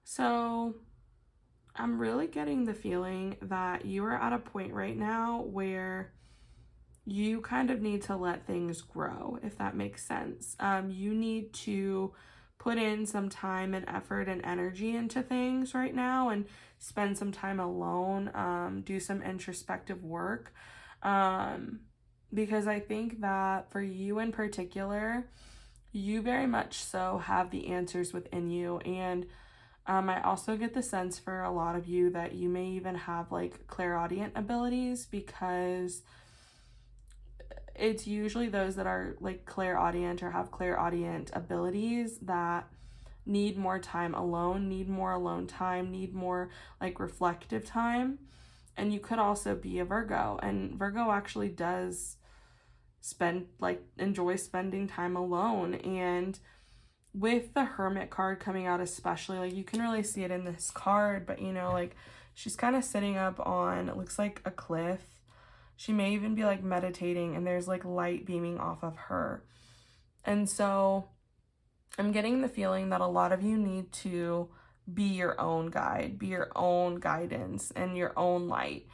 So I'm really getting the feeling that you are at a point right now where you kind of need to let things grow, if that makes sense. You need to put in some time and effort and energy into things right now and spend some time alone, do some introspective work. Because I think that for you in particular, you very much so have the answers within you. And I also get the sense for a lot of you that you may even have like clairaudient abilities, because it's usually those that are like clairaudient or have clairaudient abilities that need more time alone, need more alone time, need more like reflective time. And you could also be a Virgo, and Virgo actually does enjoy spending time alone. And with the Hermit card coming out especially, like you can really see it in this card, but like she's kind of sitting up on, it looks like a cliff. She may even be like meditating, and there's like light beaming off of her. And so I'm getting the feeling that a lot of you need to be your own guide, be your own guidance and your own light.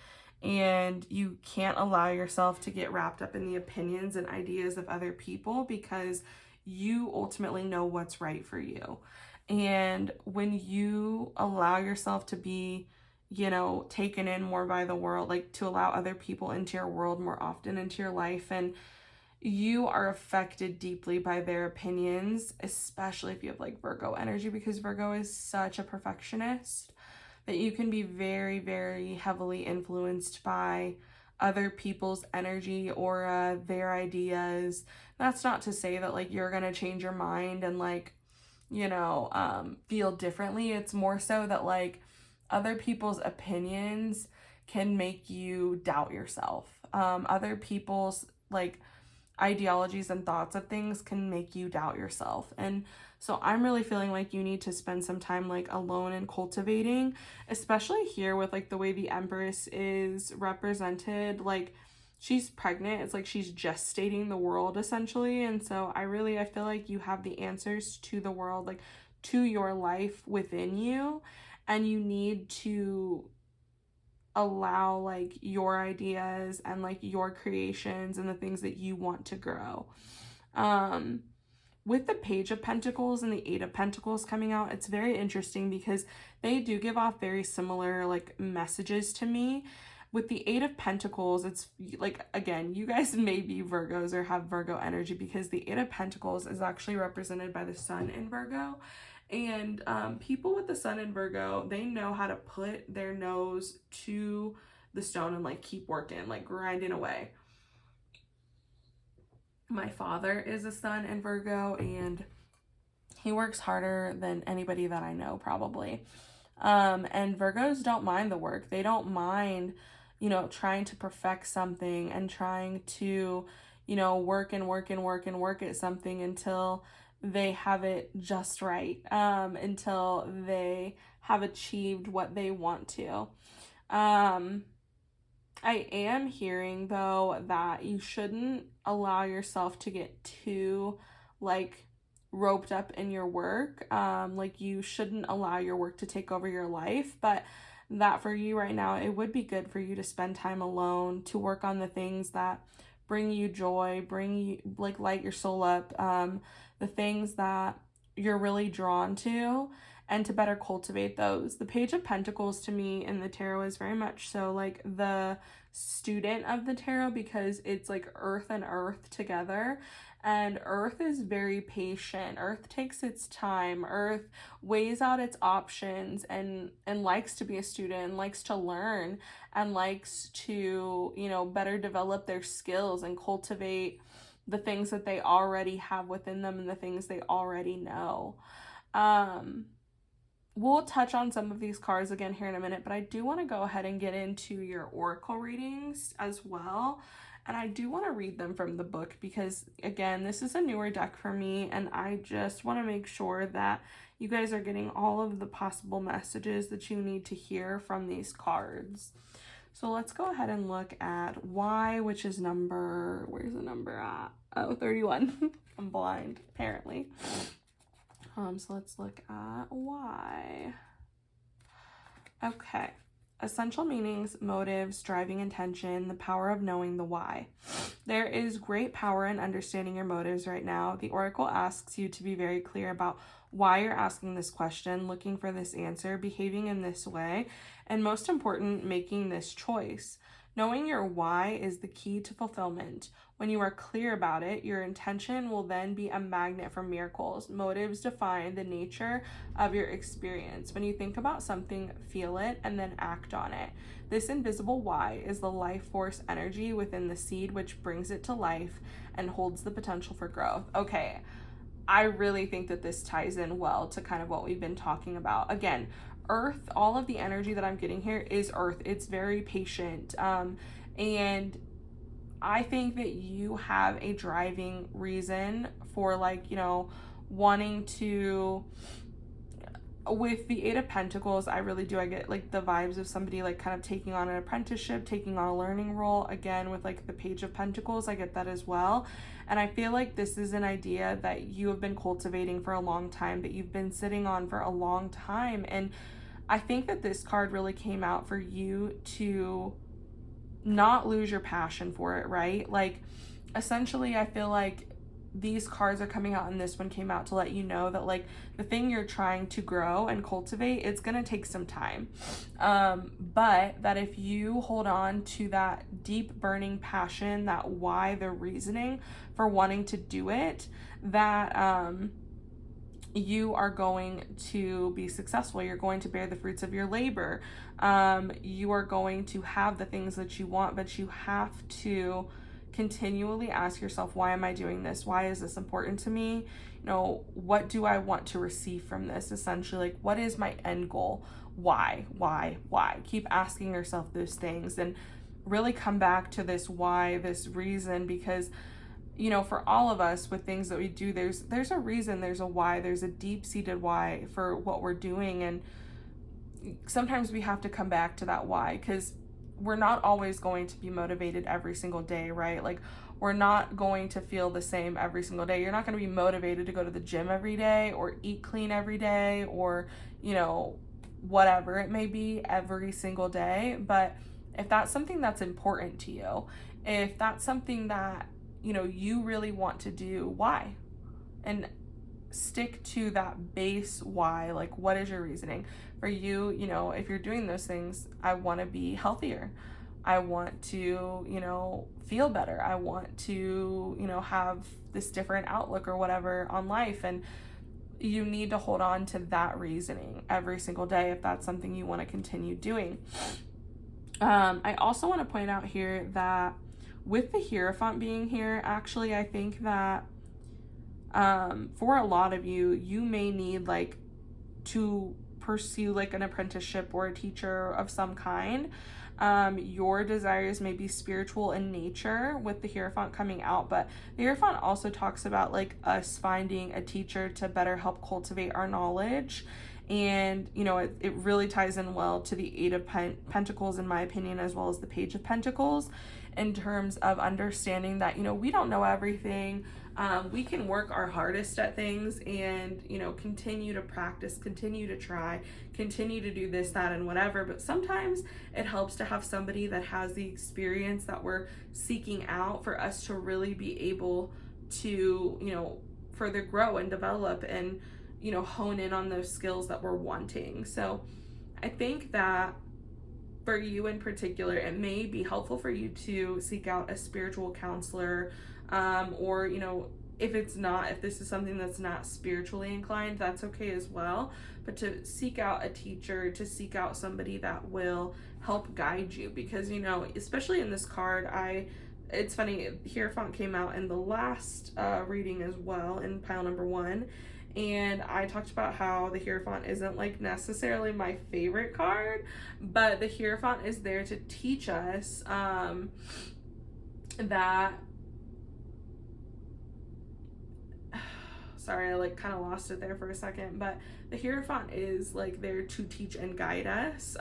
And you can't allow yourself to get wrapped up in the opinions and ideas of other people, because you ultimately know what's right for you. And when you allow yourself to be, taken in more by the world, like to allow other people into your world more often, into your life, and you are affected deeply by their opinions, especially if you have like Virgo energy, because Virgo is such a perfectionist that you can be very, very heavily influenced by other people's energy, aura, their ideas. That's not to say that like you're gonna change your mind and like, feel differently. It's more so that like other people's opinions can make you doubt yourself. Other people's like ideologies and thoughts of things can make you doubt yourself. And so I'm really feeling like you need to spend some time like alone and cultivating, especially here with like the way the Empress is represented. Like she's pregnant. It's like she's gestating the world essentially. And so I feel like you have the answers to the world, like to your life within you, and you need to allow like your ideas and like your creations and the things that you want to grow. With the Page of Pentacles and the Eight of Pentacles coming out, it's very interesting because they do give off very similar like messages to me. With the Eight of Pentacles, it's like, again, you guys may be Virgos or have Virgo energy, because the Eight of Pentacles is actually represented by the Sun in Virgo. And people with the Sun in Virgo, they know how to put their nose to the stone and like keep working, like grinding away. My father is a Sun in Virgo, and he works harder than anybody that I know, probably. And Virgos don't mind the work. They don't mind, trying to perfect something and trying to, work and work and work and work at something until they have it just right, until they have achieved what they want to. I am hearing though that you shouldn't allow yourself to get too like roped up in your work. Like you shouldn't allow your work to take over your life, but that for you right now, it would be good for you to spend time alone, to work on the things that bring you joy, bring you like light your soul up, the things that you're really drawn to, and to better cultivate those. The Page of Pentacles to me in the tarot is very much so like the student of the tarot, because it's like earth and earth together. And earth is very patient. Earth takes its time. Earth weighs out its options and likes to be a student, likes to learn, and likes to, better develop their skills and cultivate the things that they already have within them and the things they already know. We'll touch on some of these cards again here in a minute, but I do want to go ahead and get into your oracle readings as well. And I do want to read them from the book because, again, this is a newer deck for me, and I just want to make sure that you guys are getting all of the possible messages that you need to hear from these cards. So let's go ahead and look at Y, which is where's the number at? Oh, 31. I'm blind, apparently. So let's look at Y. Okay. Essential meanings, motives, driving intention, the power of knowing the why. There is great power in understanding your motives right now. The oracle asks you to be very clear about why you're asking this question, looking for this answer, behaving in this way, and most important, making this choice. Knowing your why is the key to fulfillment. When you are clear about it, your intention will then be a magnet for miracles. Motives define the nature of your experience. When you think about something, feel it, and then act on it. This invisible why is the life force energy within the seed which brings it to life and holds the potential for growth. Okay, I really think that this ties in well to kind of what we've been talking about. Again, Earth, all of the energy that I'm getting here is Earth. It's very patient. And I think that you have a driving reason for, like, wanting to, with the Eight of Pentacles, I really do. I get like the vibes of somebody like kind of taking on an apprenticeship, taking on a learning role. Again, with like the Page of Pentacles, I get that as well. And I feel like this is an idea that you have been cultivating for a long time, that you've been sitting on for a long time. And I think that this card really came out for you to not lose your passion for it, right? Like, essentially, I feel like these cards are coming out and this one came out to let you know that, like, the thing you're trying to grow and cultivate, it's going to take some time. But that if you hold on to that deep burning passion, that why, the reasoning for wanting to do it, that you are going to be successful. You're going to bear the fruits of your labor. You are going to have the things that you want, but you have to continually ask yourself, why am I doing this? Why is this important to me? What do I want to receive from this? Essentially, like, what is my end goal? Why? Keep asking yourself those things and really come back to this why, this reason, because for all of us with things that we do, there's a reason, there's a why, there's a deep-seated why for what we're doing. And sometimes we have to come back to that why, because we're not always going to be motivated every single day, right? Like, we're not going to feel the same every single day. You're not going to be motivated to go to the gym every day or eat clean every day or, whatever it may be every single day. But if that's something that's important to you, if that's something that you really want to do, why? And stick to that base why. Like, what is your reasoning? For you, if you're doing those things, I want to be healthier. I want to, feel better. I want to, have this different outlook or whatever on life. And you need to hold on to that reasoning every single day if that's something you want to continue doing. I also want to point out here that with the Hierophant being here, actually, I think that for a lot of you, you may need to pursue an apprenticeship or a teacher of some kind. Your desires may be spiritual in nature with the Hierophant coming out, but the Hierophant also talks about us finding a teacher to better help cultivate our knowledge. And, it really ties in well to the Eight of Pentacles, in my opinion, as well as the Page of Pentacles, in terms of understanding that, we don't know everything. We can work our hardest at things and, continue to practice, continue to try, continue to do this, that, and whatever. But sometimes it helps to have somebody that has the experience that we're seeking out for us to really be able to, further grow and develop and, hone in on those skills that we're wanting. So I think that for you in particular, it may be helpful for you to seek out a spiritual counselor, or, if this is something that's not spiritually inclined, that's okay as well. But to seek out a teacher, to seek out somebody that will help guide you, because, especially in this card, it's funny, Hierophant came out in the last reading as well, in pile number 1. And I talked about how the Hierophant isn't necessarily my favorite card, but the Hierophant is there to teach us that, sorry, I kind of lost it there for a second, but the Hierophant is there to teach and guide us,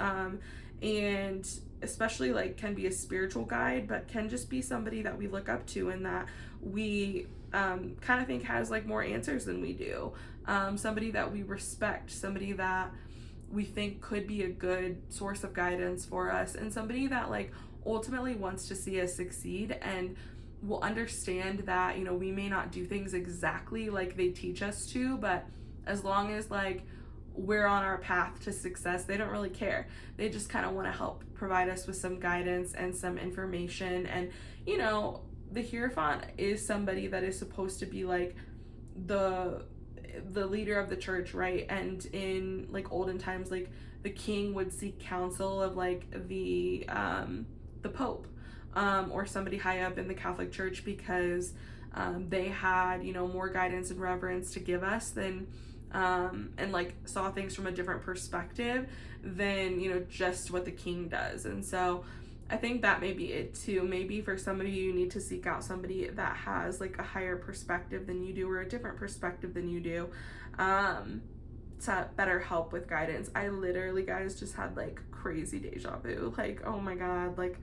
and especially can be a spiritual guide, but can just be somebody that we look up to and that we kind of think has more answers than we do, somebody that we respect, somebody that we think could be a good source of guidance for us, and somebody that like ultimately wants to see us succeed and will understand that, you know, we may not do things exactly like they teach us to, but as long as like we're on our path to success, they don't really care. They just kind of want to help provide us with some guidance and some information. And, you know, the Hierophant is somebody that is supposed to be like the leader of the church, right? And in like olden times, like the king would seek counsel of like the Pope, or somebody high up in the Catholic Church, because they had, you know, more guidance and reverence to give us than and like saw things from a different perspective than, you know, just what the king does. And so I think that may be it too. Maybe for some of you, you need to seek out somebody that has like a higher perspective than you do, or a different perspective than you do, to better help with guidance. I literally, guys, just had like crazy deja vu. Like, oh my God, like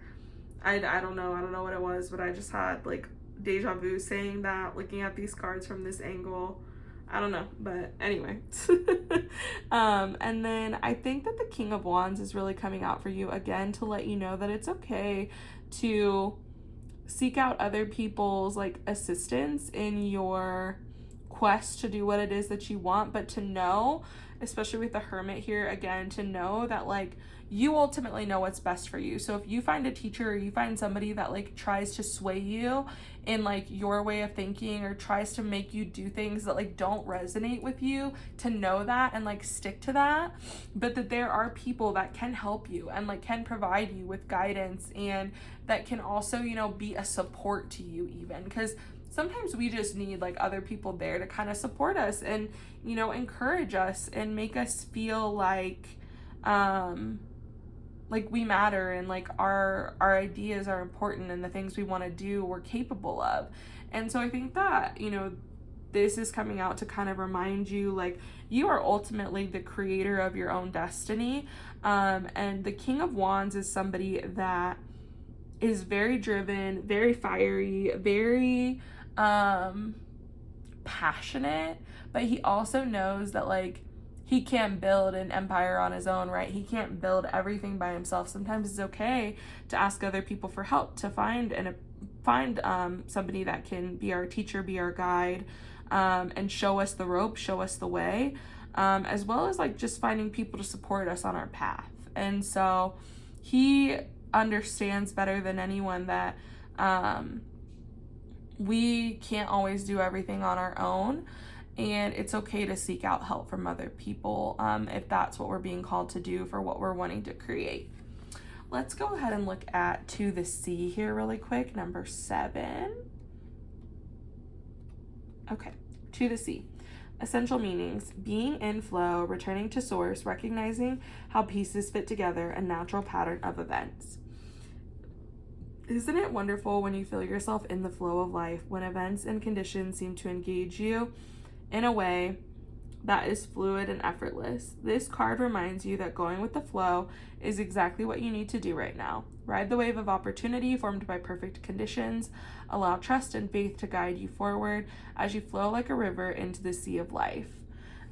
I don't know what it was, but I just had like deja vu saying that, looking at these cards from this angle. I don't know, but anyway. And then I think that the King of Wands is really coming out for you again to let you know that it's okay to seek out other people's like assistance in your quest to do what it is that you want, but to know, especially with the Hermit here again, to know that like you ultimately know what's best for you. So if you find a teacher, or you find somebody that like tries to sway you in like your way of thinking, or tries to make you do things that like don't resonate with you, to know that and like stick to that, but that there are people that can help you and like can provide you with guidance, and that can also, you know, be a support to you even, because sometimes we just need like other people there to kind of support us and, you know, encourage us and make us feel like we matter, and like our ideas are important, and the things we want to do we're capable of. And so I think that, you know, this is coming out to kind of remind you like you are ultimately the creator of your own destiny. And the King of Wands is somebody that is very driven, very fiery, very passionate, but he also knows that like he can't build an empire on his own, right? He can't build everything by himself. Sometimes it's okay to ask other people for help, to find somebody that can be our teacher, be our guide, and show us the rope, show us the way, as well as like just finding people to support us on our path. And so he understands better than anyone that we can't always do everything on our own. And it's okay to seek out help from other people if that's what we're being called to do for what we're wanting to create. Let's go ahead and look at To the Sea here really quick, number 7. Okay, To the Sea. Essential meanings: being in flow, returning to source, recognizing how pieces fit together, a natural pattern of events. Isn't it wonderful when you feel yourself in the flow of life, when events and conditions seem to engage you in a way that is fluid and effortless? This card reminds you that going with the flow is exactly what you need to do right now. Ride the wave of opportunity formed by perfect conditions. Allow trust and faith to guide you forward as you flow like a river into the sea of life.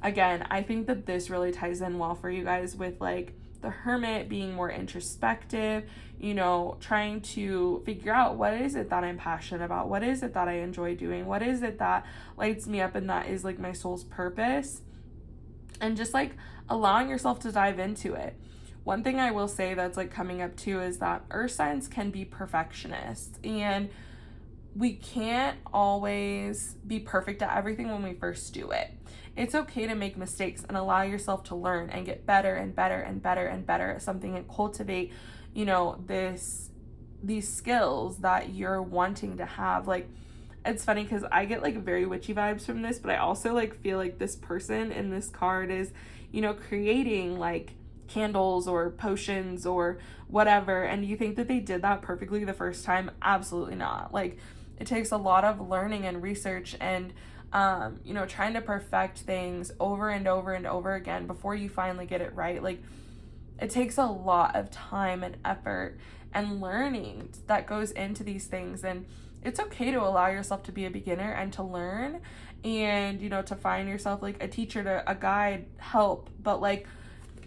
Again, I think that this really ties in well for you guys with like the Hermit being more introspective, you know, trying to figure out what is it that I'm passionate about, what is it that I enjoy doing, what is it that lights me up and that is like my soul's purpose, and just like allowing yourself to dive into it. One thing I will say that's like coming up too is that earth signs can be perfectionists, and we can't always be perfect at everything when we first do it. It's okay to make mistakes and allow yourself to learn and get better and better and better and better at something, and cultivate, you know, these skills that you're wanting to have. Like, it's funny because I get like very witchy vibes from this, but I also like feel like this person in this card is, you know, creating like candles or potions or whatever. And you think that they did that perfectly the first time? Absolutely not. Like, it takes a lot of learning and research and you know, trying to perfect things over and over and over again before you finally get it right. Like, it takes a lot of time and effort and learning that goes into these things. And it's okay to allow yourself to be a beginner and to learn, and, you know, to find yourself like a teacher, to a guide, help. But like,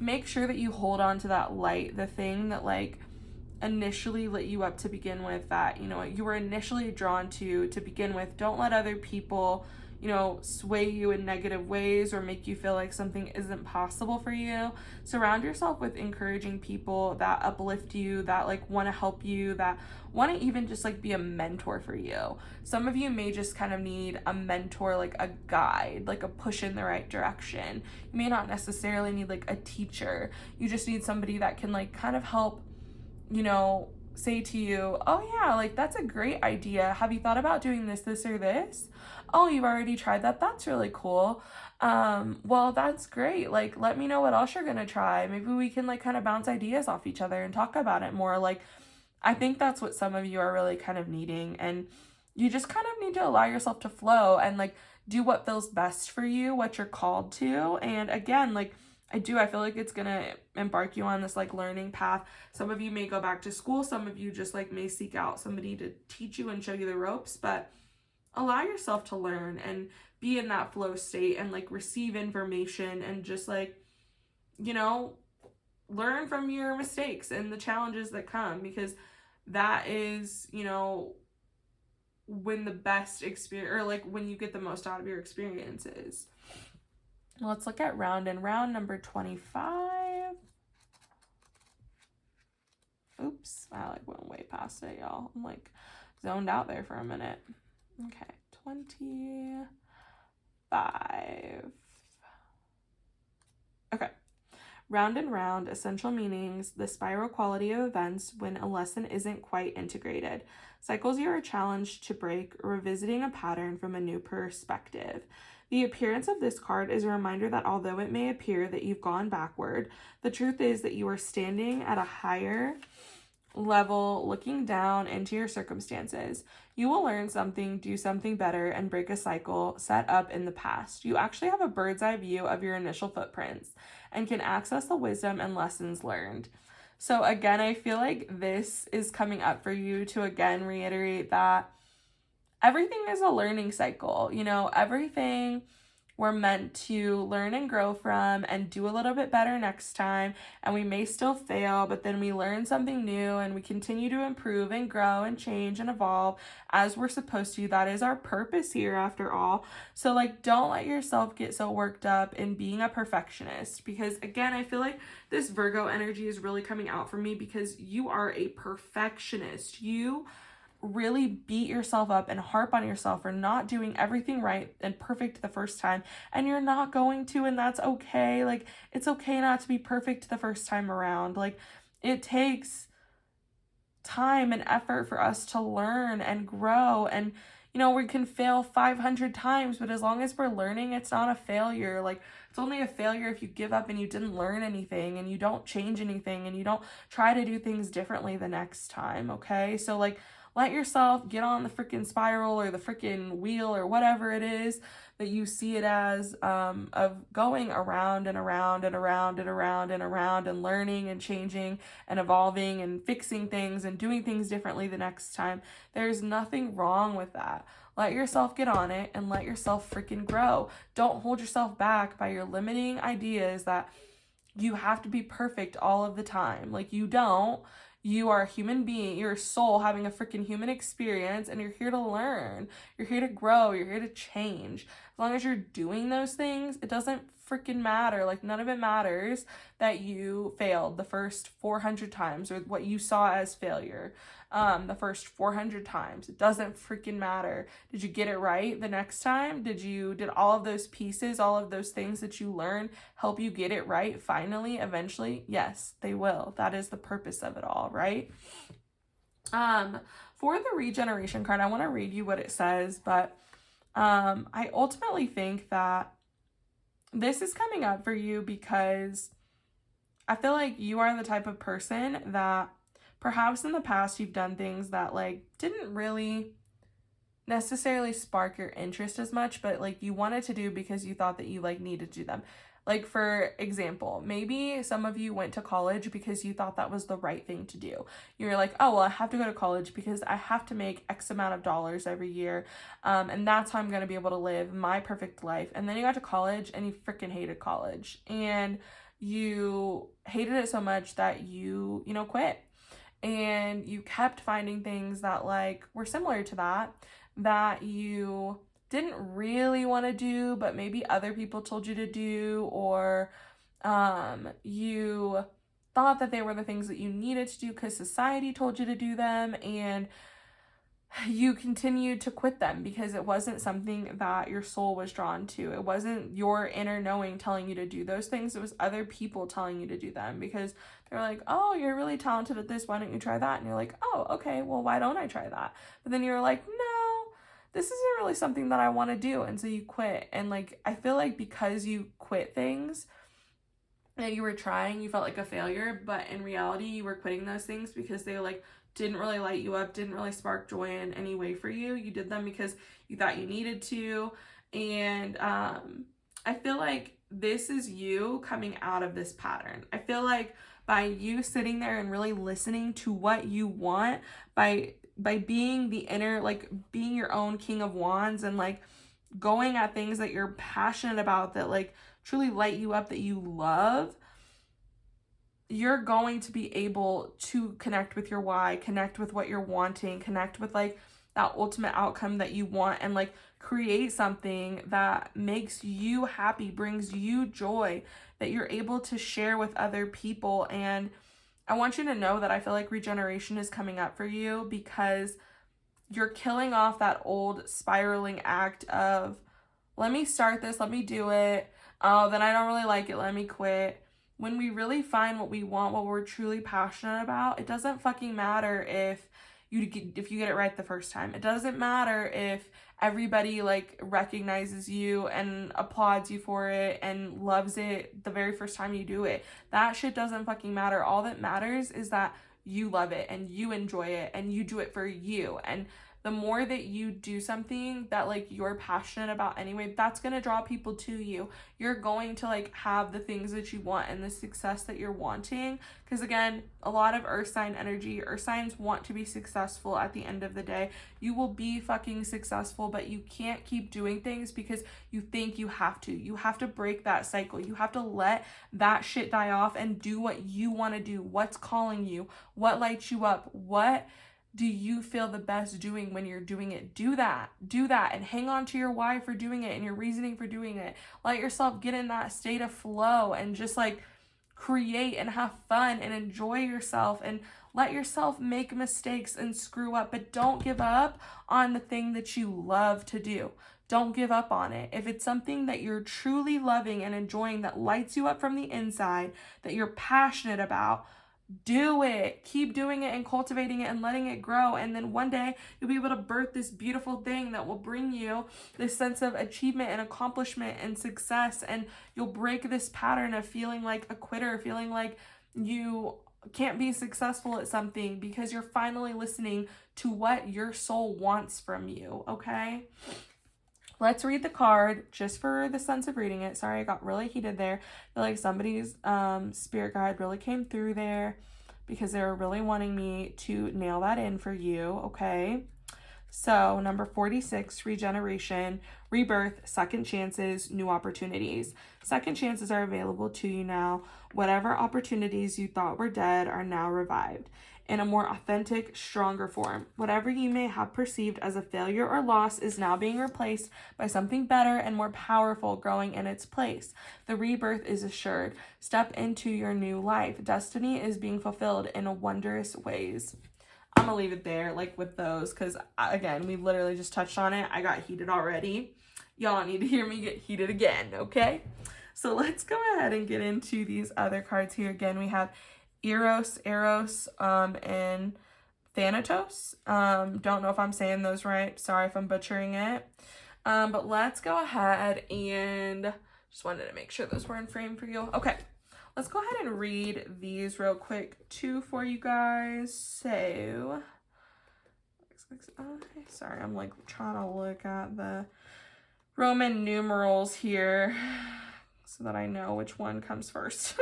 make sure that you hold on to that light, the thing that like initially lit you up to begin with, that, you know, you were initially drawn to begin with. Don't let other people, you know, sway you in negative ways or make you feel like something isn't possible for you. Surround yourself with encouraging people that uplift you, that like want to help you, that want to even just like be a mentor for you. Some of you may just kind of need a mentor, like a guide, like a push in the right direction. You may not necessarily need like a teacher. You just need somebody that can like kind of help, you know, say to you, oh yeah, like that's a great idea. Have you thought about doing this, or this? Oh, you've already tried that? That's really cool. Well, that's great. Like, let me know what else you're gonna try. Maybe we can like kind of bounce ideas off each other and talk about it more. Like, I think that's what some of you are really kind of needing. And you just kind of need to allow yourself to flow and like do what feels best for you, what you're called to. And again, like, I feel like it's gonna embark you on this like learning path. Some of you may go back to school. Some of you just like may seek out somebody to teach you and show you the ropes, but allow yourself to learn and be in that flow state and like receive information and just like, you know, learn from your mistakes and the challenges that come, because that is, you know, when the best experience, or like when you get the most out of your experiences. Let's look at round and round number 25. Oops, I like went way past it, y'all. I'm like zoned out there for a minute. Okay, 25. Okay. Round and round, essential meanings, the spiral quality of events when a lesson isn't quite integrated. Cycles you are challenged to break, revisiting a pattern from a new perspective. The appearance of this card is a reminder that although it may appear that you've gone backward, the truth is that you are standing at a higher level, looking down into your circumstances. You will learn something, do something better, and break a cycle set up in the past. You actually have a bird's eye view of your initial footprints and can access the wisdom and lessons learned. So again, I feel like this is coming up for you to again reiterate that everything is a learning cycle. You know, everything we're meant to learn and grow from and do a little bit better next time. And we may still fail, but then we learn something new and we continue to improve and grow and change and evolve as we're supposed to. That is our purpose here after all. So like, don't let yourself get so worked up in being a perfectionist, because again, I feel like this Virgo energy is really coming out for me because you are a perfectionist. You really beat yourself up and harp on yourself for not doing everything right and perfect the first time, and you're not going to, and that's okay. Like, it's okay not to be perfect the first time around. Like, it takes time and effort for us to learn and grow, and you know, we can fail 500 times, but as long as we're learning, it's not a failure. Like, it's only a failure if you give up and you didn't learn anything and you don't change anything and you don't try to do things differently the next time. Okay, so like, let yourself get on the freaking spiral or the freaking wheel or whatever it is that you see it as, of going around and around and around and around and around and learning and changing and evolving and fixing things and doing things differently the next time. There's nothing wrong with that. Let yourself get on it and let yourself freaking grow. Don't hold yourself back by your limiting ideas that you have to be perfect all of the time. Like, you don't. You are a human being, you're a soul having a freaking human experience, and you're here to learn. You're here to grow. You're here to change. As long as you're doing those things, it doesn't freaking matter. Like, none of it matters that you failed the first 400 times or what you saw as failure the first 400 times. It doesn't freaking matter. Did you get it right the next time? Did all of those pieces, all of those things that you learned help you get it right finally, eventually? Yes, they will. That is the purpose of it all, right? For the regeneration card, I want to read you what it says, but I ultimately think that this is coming up for you because I feel like you are the type of person that perhaps in the past you've done things that like didn't really necessarily spark your interest as much, but like you wanted to do because you thought that you like needed to do them. Like, for example, maybe some of you went to college because you thought that was the right thing to do. You're like, oh, well, I have to go to college because I have to make X amount of dollars every year. And that's how I'm going to be able to live my perfect life. And then you got to college and you freaking hated college. And you hated it so much that you quit. And you kept finding things that like were similar to that you didn't really want to do, but maybe other people told you to do, or you thought that they were the things that you needed to do because society told you to do them, and you continued to quit them because it wasn't something that your soul was drawn to. It wasn't your inner knowing telling you to do those things. It was other people telling you to do them because they're like, oh, you're really talented at this. Why don't you try that? And you're like, oh, okay, well, why don't I try that? But then you're like, no, this isn't really something that I want to do. And so you quit. And like, I feel like because you quit things that you were trying, you felt like a failure, but in reality, you were quitting those things because they like didn't really light you up, didn't really spark joy in any way for you. You did them because you thought you needed to. And I feel like this is you coming out of this pattern. I feel like by you sitting there and really listening to what you want, by being the inner, like being your own king of wands and like going at things that you're passionate about, that like truly light you up, that you love, you're going to be able to connect with your why, connect with what you're wanting, connect with like that ultimate outcome that you want, and like create something that makes you happy, brings you joy, that you're able to share with other people. And I want you to know that I feel like regeneration is coming up for you because you're killing off that old spiraling act of, let me start this, let me do it, oh, then I don't really like it, let me quit. When we really find what we want, what we're truly passionate about, it doesn't fucking matter if you get it right the first time. It doesn't matter if everybody like recognizes you and applauds you for it and loves it the very first time you do it. That shit doesn't fucking matter. All that matters is that you love it and you enjoy it and you do it for you. And the more that you do something that like you're passionate about anyway, that's going to draw people to you. You're going to like have the things that you want and the success that you're wanting. Because again, a lot of earth sign energy, earth signs want to be successful at the end of the day. You will be fucking successful, but you can't keep doing things because you think you have to. You have to break that cycle. You have to let that shit die off and do what you want to do. What's calling you? What lights you up? What do you feel the best doing when you're doing it? Do that and hang on to your why for doing it and your reasoning for doing it. Let yourself get in that state of flow and just like create and have fun and enjoy yourself and let yourself make mistakes and screw up, but don't give up on the thing that you love to do. Don't give up on it. If it's something that you're truly loving and enjoying, that lights you up from the inside, that you're passionate about, do it. Keep doing it and cultivating it and letting it grow. And then one day you'll be able to birth this beautiful thing that will bring you this sense of achievement and accomplishment and success. And you'll break this pattern of feeling like a quitter, feeling like you can't be successful at something, because you're finally listening to what your soul wants from you. Okay? Let's read the card just for the sense of reading it. Sorry, I got really heated there. I feel like somebody's spirit guide really came through there because they were really wanting me to nail that in for you, okay? So, number 46, regeneration, rebirth, second chances, new opportunities. Second chances are available to you now. Whatever opportunities you thought were dead are now revived in a more authentic, stronger form. Whatever you may have perceived as a failure or loss is now being replaced by something better and more powerful growing in its place. The rebirth is assured. Step into your new life. Destiny is being fulfilled in wondrous ways. I'm gonna leave it there, like with those, because again, we literally just touched on it. I got heated already. Y'all don't need to hear me get heated again, okay? So let's go ahead and get into these other cards here. Again, we have Eros, and Thanatos. Don't know if I'm saying those right. Sorry if I'm butchering it. But let's go ahead and just wanted to make sure those were in frame for you. Okay, let's go ahead and read these real quick too for you guys. So, sorry, I'm like trying to look at the Roman numerals here so that I know which one comes first.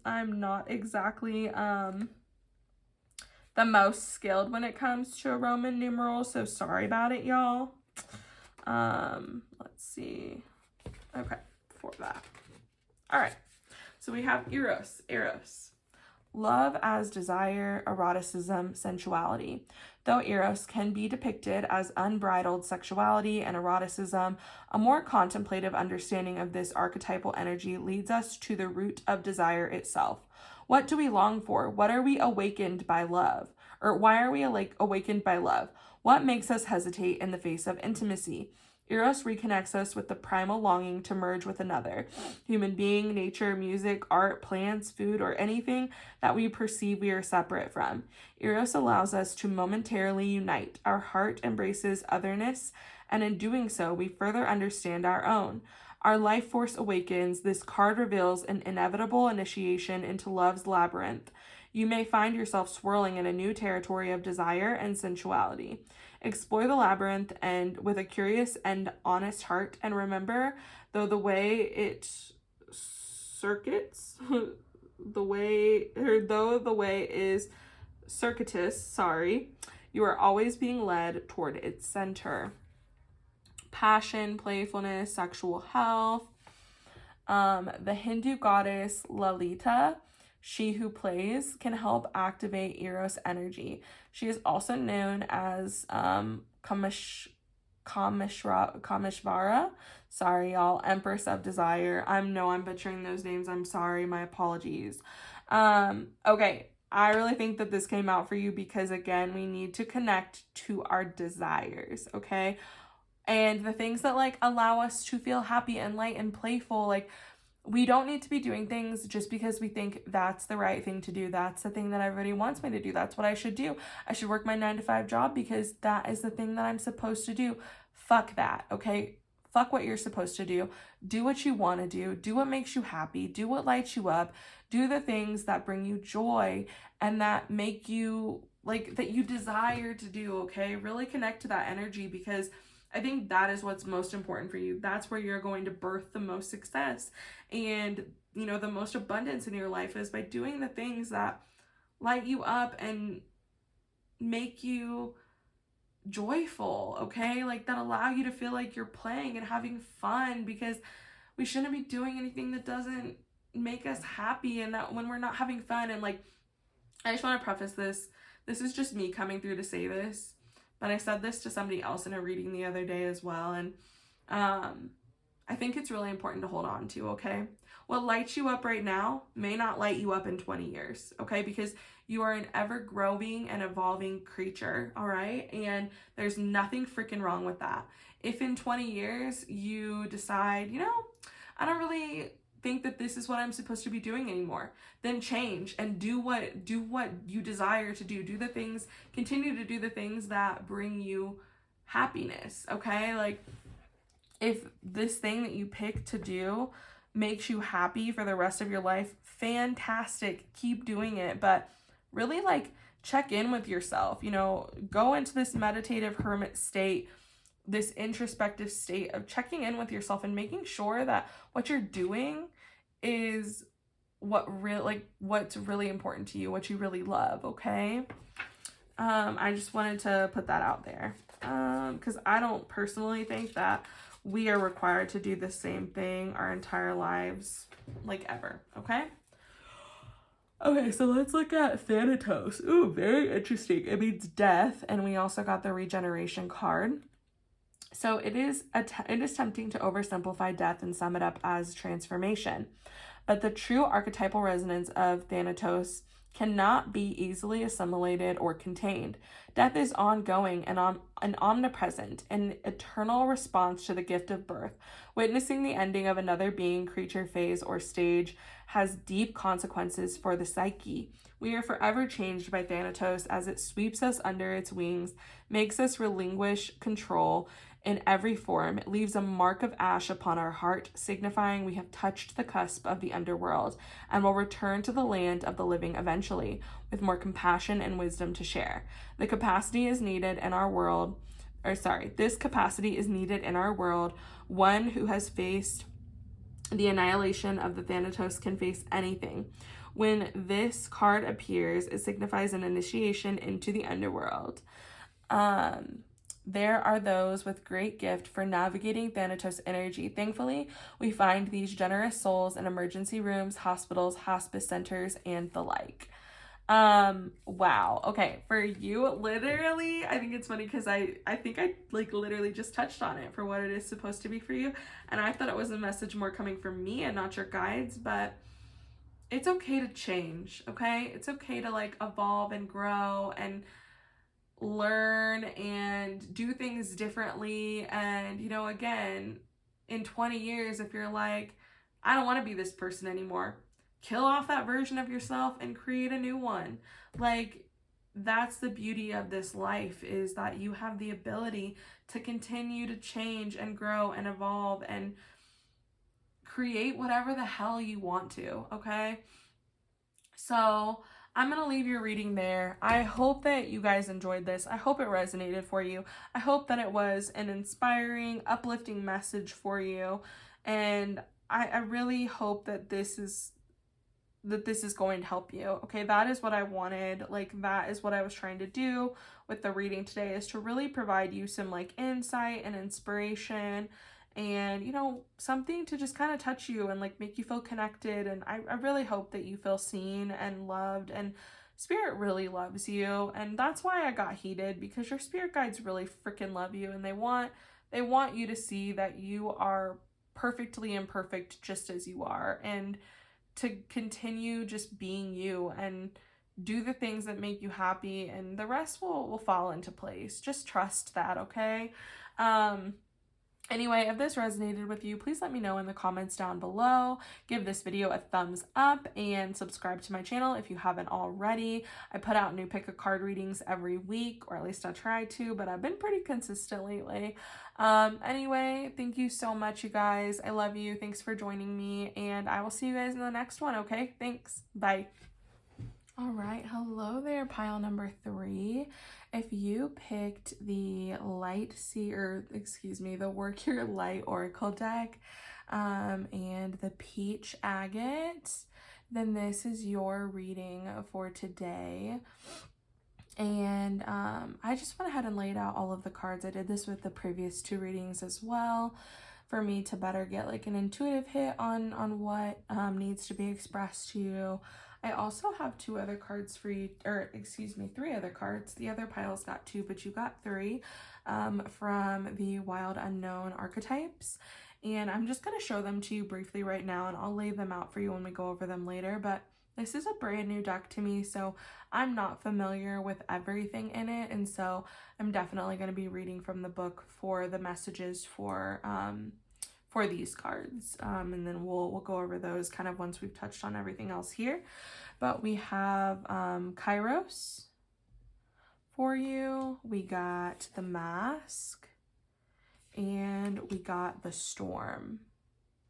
I'm not exactly the most skilled when it comes to a Roman numeral, so sorry about it, y'all. Let's see. Okay. for that. All right. So we have Eros. Love as desire, eroticism, sensuality. Though Eros can be depicted as unbridled sexuality and eroticism, a more contemplative understanding of this archetypal energy leads us to the root of desire itself. What do we long for? What are we awakened by love? Or why are we awakened by love? What makes us hesitate in the face of intimacy? Eros reconnects us with the primal longing to merge with another human being, nature, music, art, plants, food, or anything that we perceive we are separate from. Eros allows us to momentarily unite. Our heart embraces otherness, and in doing so, we further understand our own. Our life force awakens. This card reveals an inevitable initiation into love's labyrinth. You may find yourself swirling in a new territory of desire and sensuality. Explore the labyrinth and with a curious and honest heart, and remember, though the way it circuits, though the way is circuitous, you are always being led toward its center. Passion, playfulness, sexual health. The Hindu goddess Lalita, she who plays, can help activate Eros energy. She is also known as Kameshvara. Sorry, y'all. Empress of Desire. I'm butchering those names. I'm sorry. My apologies. Okay. I really think that this came out for you because, again, we need to connect to our desires, okay? And the things that, allow us to feel happy and light and playful, we don't need to be doing things just because we think that's the right thing to do. That's the thing that everybody wants me to do. That's what I should do. I should work my 9-to-5 job because that is the thing that I'm supposed to do. Fuck that, okay? Fuck what you're supposed to do. Do what you want to do. Do what makes you happy. Do what lights you up. Do the things that bring you joy and that make you, that you desire to do, okay? Really connect to that energy because I think that is what's most important for you. That's where you're going to birth the most success and, the most abundance in your life is by doing the things that light you up and make you joyful, okay? That allow you to feel like you're playing and having fun because we shouldn't be doing anything that doesn't make us happy and that when we're not having fun and I just want to preface this. This is just me coming through to say this. But I said this to somebody else in a reading the other day as well. And I think it's really important to hold on to, okay? What lights you up right now may not light you up in 20 years, okay? Because you are an ever-growing and evolving creature, all right? And there's nothing freaking wrong with that. If in 20 years you decide, I don't really think that this is what I'm supposed to be doing anymore, then change and do what you desire to do. Continue to do the things that bring you happiness, okay? If this thing that you pick to do makes you happy for the rest of your life, fantastic, keep doing it. But really check in with yourself, go into this meditative hermit state, this introspective state of checking in with yourself and making sure that what you're doing is what's really important to you, what you really love, okay? I just wanted to put that out there because I don't personally think that we are required to do the same thing our entire lives, ever, okay? Okay, so let's look at Thanatos. Ooh, very interesting. It means death, and we also got the regeneration card. So it is tempting to oversimplify death and sum it up as transformation. But the true archetypal resonance of Thanatos cannot be easily assimilated or contained. Death is ongoing and omnipresent, an eternal response to the gift of birth. Witnessing the ending of another being, creature, phase, or stage has deep consequences for the psyche. We are forever changed by Thanatos as it sweeps us under its wings, makes us relinquish control in every form. It leaves a mark of ash upon our heart, signifying we have touched the cusp of the underworld and will return to the land of the living eventually, with more compassion and wisdom to share. This capacity is needed in our world. One who has faced the annihilation of the Thanatos can face anything. When this card appears, it signifies an initiation into the underworld. There are those with great gift for navigating Thanatos energy. Thankfully, we find these generous souls in emergency rooms, hospitals, hospice centers, and the like. Wow. Okay, for you, literally, I think it's funny because I think I like literally just touched on it for what it is supposed to be for you, and I thought it was a message more coming from me and not your guides, but it's okay to change, okay? It's okay to like evolve and grow and learn and do things differently. And, you know, again, in 20 years, if you're like, I don't want to be this person anymore, kill off that version of yourself and create a new one. Like, that's the beauty of this life, is that you have the ability to continue to change and grow and evolve and create whatever the hell you want to, okay? So I'm going to leave your reading there. I hope that you guys enjoyed this. I hope it resonated for you. I hope that it was an inspiring, uplifting message for you. And I really hope that this is going to help you. Okay, that is what I wanted. Like, that is what I was trying to do with the reading today, is to really provide you some like insight and inspiration and, you know, something to just kind of touch you and like make you feel connected. And I really hope that you feel seen and loved, and spirit really loves you. And that's why I got heated, because your spirit guides really freaking love you, and they want you to see that you are perfectly imperfect just as you are, and to continue just being you and do the things that make you happy, and the rest will fall into place. Just trust that, okay? Anyway, if this resonated with you, please let me know in the comments down below. Give this video a thumbs up and subscribe to my channel if you haven't already. I put out new pick a card readings every week, or at least I try to, but I've been pretty consistent lately. Anyway, thank you so much, you guys. I love you. Thanks for joining me, and I will see you guys in the next one, okay? Thanks. Bye. All right, hello there, pile number 3. If you picked the the Work Your Light Oracle deck and the Peach Agate, then this is your reading for today. And I just went ahead and laid out all of the cards. I did this with the previous 2 readings as well, for me to better get like an intuitive hit on what needs to be expressed to you. I also have 2 other cards for you, or excuse me, 3 other cards. The other piles got 2, but you got 3 from the Wild Unknown archetypes. And I'm just going to show them to you briefly right now, and I'll lay them out for you when we go over them later. But this is a brand new deck to me, so I'm not familiar with everything in it. And so I'm definitely going to be reading from the book for the messages for these cards, and then we'll go over those kind of once we've touched on everything else here. But we have Kairos for you, we got the Mask, and we got the Storm.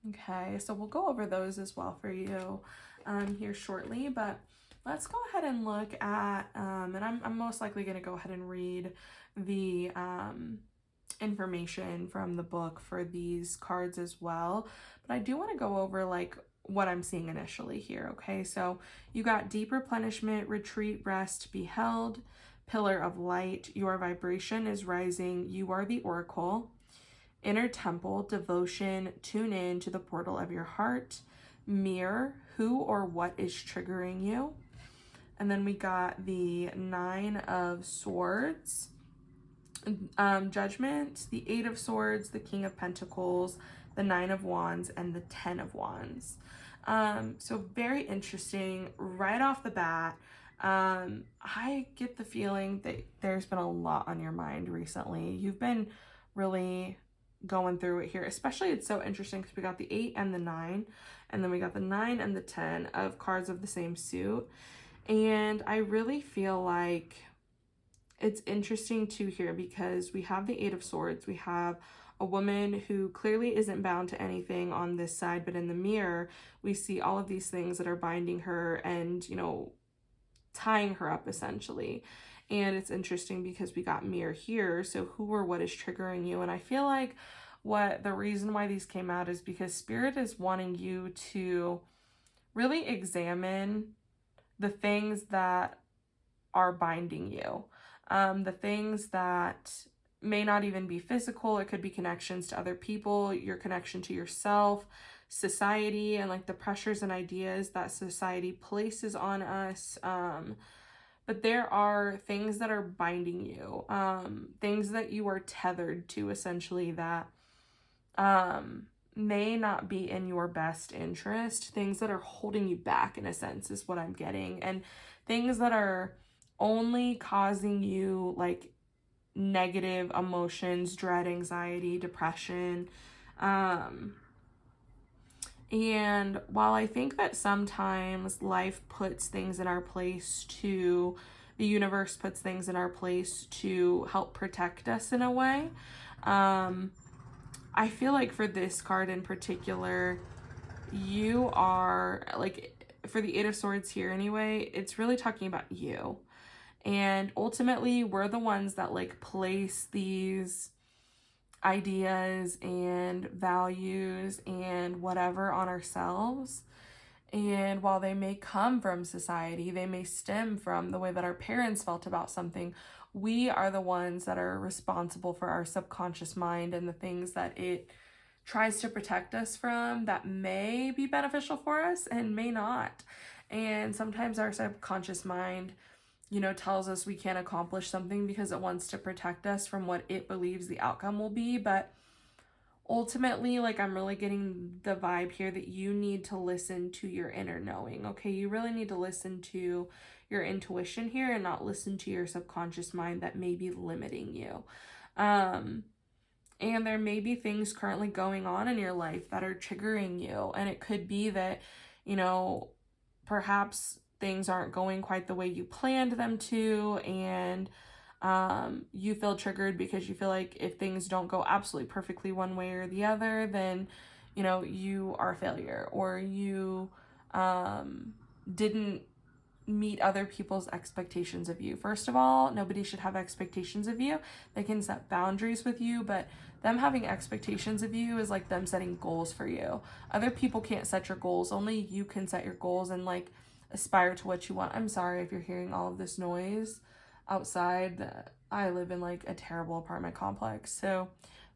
Okay, so we'll go over those as well for you here shortly, but let's go ahead and look at, and I'm most likely going to go ahead and read the information from the book for these cards as well, but I do want to go over like what I'm seeing initially here. Okay, so you got deep replenishment, retreat, rest, be held, pillar of light, your vibration is rising, you are the oracle, inner temple, devotion, tune in to the portal of your heart, mirror, who or what is triggering you. And then we got the 9 of Swords, Judgment, the 8 of Swords, the King of Pentacles, the 9 of Wands, and the 10 of Wands. So very interesting right off the bat. I get the feeling that there's been a lot on your mind recently. You've been really going through it here, especially it's so interesting because we got the 8 and the 9, and then we got the 9 and the 10 of cards of the same suit. And I really feel like it's interesting too here, because we have the 8 of Swords. We have a woman who clearly isn't bound to anything on this side, but in the mirror, we see all of these things that are binding her and, you know, tying her up essentially. And it's interesting because we got mirror here. So who or what is triggering you? And I feel like the reason why these came out is because Spirit is wanting you to really examine the things that are binding you. The things that may not even be physical. It could be connections to other people, your connection to yourself, society, and like the pressures and ideas that society places on us. But there are things that are binding you, things that you are tethered to, essentially, that may not be in your best interest, things that are holding you back, in a sense, is what I'm getting, and things that are only causing you like negative emotions, dread, anxiety, depression. And while I think that sometimes life puts things in our place the universe puts things in our place to help protect us in a way, I feel like for this card in particular, you are, like, for the Eight of Swords here anyway, it's really talking about you. And ultimately, we're the ones that like place these ideas and values and whatever on ourselves. And while they may come from society, they may stem from the way that our parents felt about something, we are the ones that are responsible for our subconscious mind and the things that it tries to protect us from that may be beneficial for us and may not. And sometimes our subconscious mind, tells us we can't accomplish something because it wants to protect us from what it believes the outcome will be. But ultimately, like, I'm really getting the vibe here that you need to listen to your inner knowing, okay? You really need to listen to your intuition here and not listen to your subconscious mind that may be limiting you. And there may be things currently going on in your life that are triggering you. And it could be that, perhaps things aren't going quite the way you planned them to, and you feel triggered because you feel like if things don't go absolutely perfectly one way or the other, then you are a failure, or you didn't meet other people's expectations of you. First of all, nobody should have expectations of you. They can set boundaries with you, but them having expectations of you is like them setting goals for you. Other people can't set your goals. Only you can set your goals and like aspire to what you want. I'm sorry if you're hearing all of this noise outside. I live in like a terrible apartment complex, so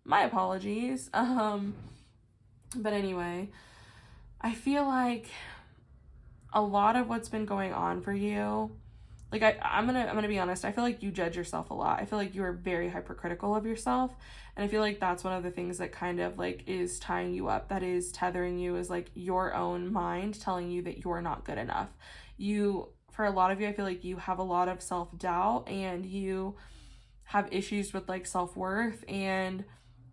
my apologies. But anyway, I feel like a lot of what's been going on for you, like I'm gonna be honest, I feel like you judge yourself a lot. I feel like you are very hypercritical of yourself, and I feel like that's one of the things that kind of like is tying you up, that is tethering you, is like your own mind telling you that you're not good enough. For a lot of you, I feel like you have a lot of self-doubt, and you have issues with like self-worth, and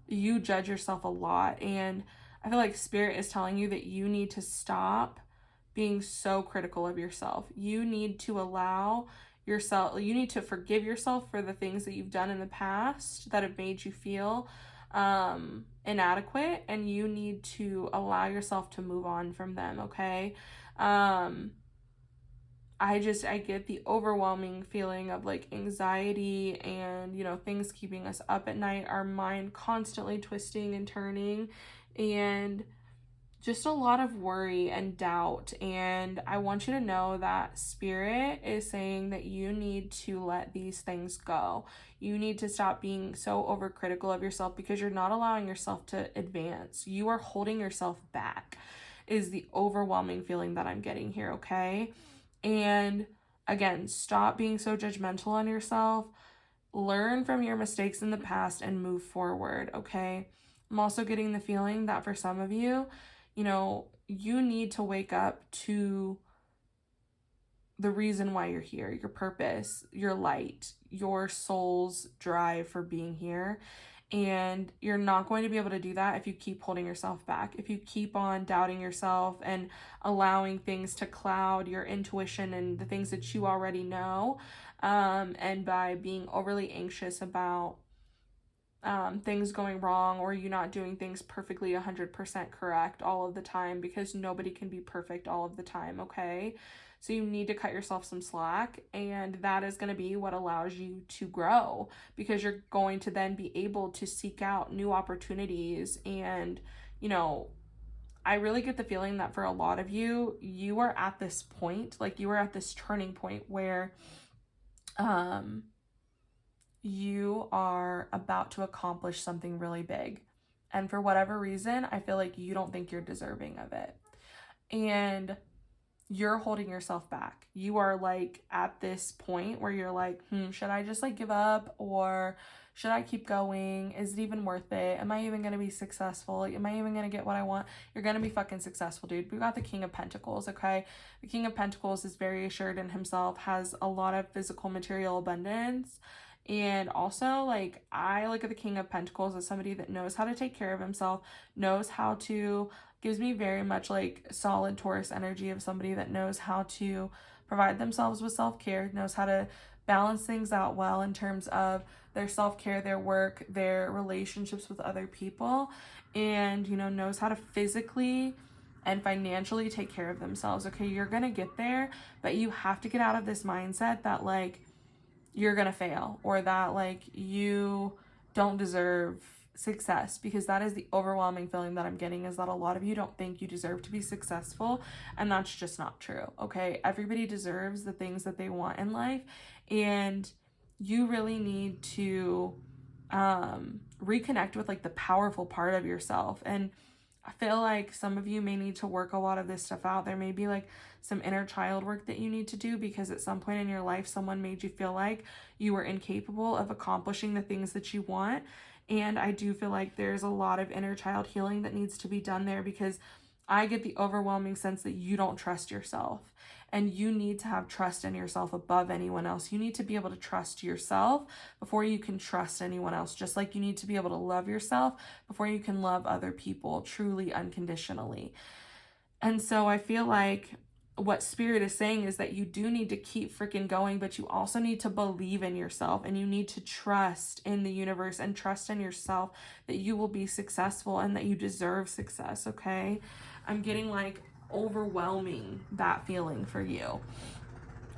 you judge yourself a lot. And I feel like Spirit is telling you that you need to stop being so critical of yourself. You need to you need to forgive yourself for the things that you've done in the past that have made you feel inadequate, and you need to allow yourself to move on from them, okay? I get the overwhelming feeling of like anxiety and, things keeping us up at night, our mind constantly twisting and turning, and just a lot of worry and doubt. And I want you to know that Spirit is saying that you need to let these things go. You need to stop being so overcritical of yourself, because you're not allowing yourself to advance. You are holding yourself back, is the overwhelming feeling that I'm getting here, okay? And again, stop being so judgmental on yourself. Learn from your mistakes in the past and move forward, okay? I'm also getting the feeling that for some of you, you need to wake up to the reason why you're here, your purpose, your light, your soul's drive for being here. And you're not going to be able to do that if you keep holding yourself back, if you keep on doubting yourself and allowing things to cloud your intuition and the things that you already know, and by being overly anxious about things going wrong, or you not doing things perfectly 100% correct all of the time, because nobody can be perfect all of the time, okay? So you need to cut yourself some slack, and that is going to be what allows you to grow, because you're going to then be able to seek out new opportunities. And, I really get the feeling that for a lot of you, you are at this point, like you are at this turning point where, you are about to accomplish something really big. And for whatever reason, I feel like you don't think you're deserving of it. And you're holding yourself back. You are like at this point where you're like, should I just like give up, or should I keep going? Is it even worth it? Am I even going to be successful? Am I even going to get what I want? You're going to be fucking successful, dude. We got the King of Pentacles, okay? The King of Pentacles is very assured in himself, has a lot of physical material abundance. And also, like, I look at the King of Pentacles as somebody that knows how to take care of himself, knows how to, gives me very much like solid Taurus energy of somebody that knows how to provide themselves with self-care, knows how to balance things out well in terms of their self-care, their work, their relationships with other people, and, you know, knows how to physically and financially take care of themselves. Okay, you're gonna get there, but you have to get out of this mindset that like you're gonna fail, or that like you don't deserve success, because that is the overwhelming feeling that I'm getting, is that a lot of you don't think you deserve to be successful, and that's just not true. Okay, everybody deserves the things that they want in life, and you really need to reconnect with like the powerful part of yourself. And I feel like some of you may need to work a lot of this stuff out. There may be like some inner child work that you need to do, because at some point in your life, someone made you feel like you were incapable of accomplishing the things that you want. And I do feel like there's a lot of inner child healing that needs to be done there, because I get the overwhelming sense that you don't trust yourself, and you need to have trust in yourself above anyone else. You need to be able to trust yourself before you can trust anyone else, just like you need to be able to love yourself before you can love other people truly unconditionally. And so I feel like what Spirit is saying is that you do need to keep freaking going, but you also need to believe in yourself, and you need to trust in the universe and trust in yourself that you will be successful and that you deserve success, okay? I'm getting like overwhelming that feeling for you.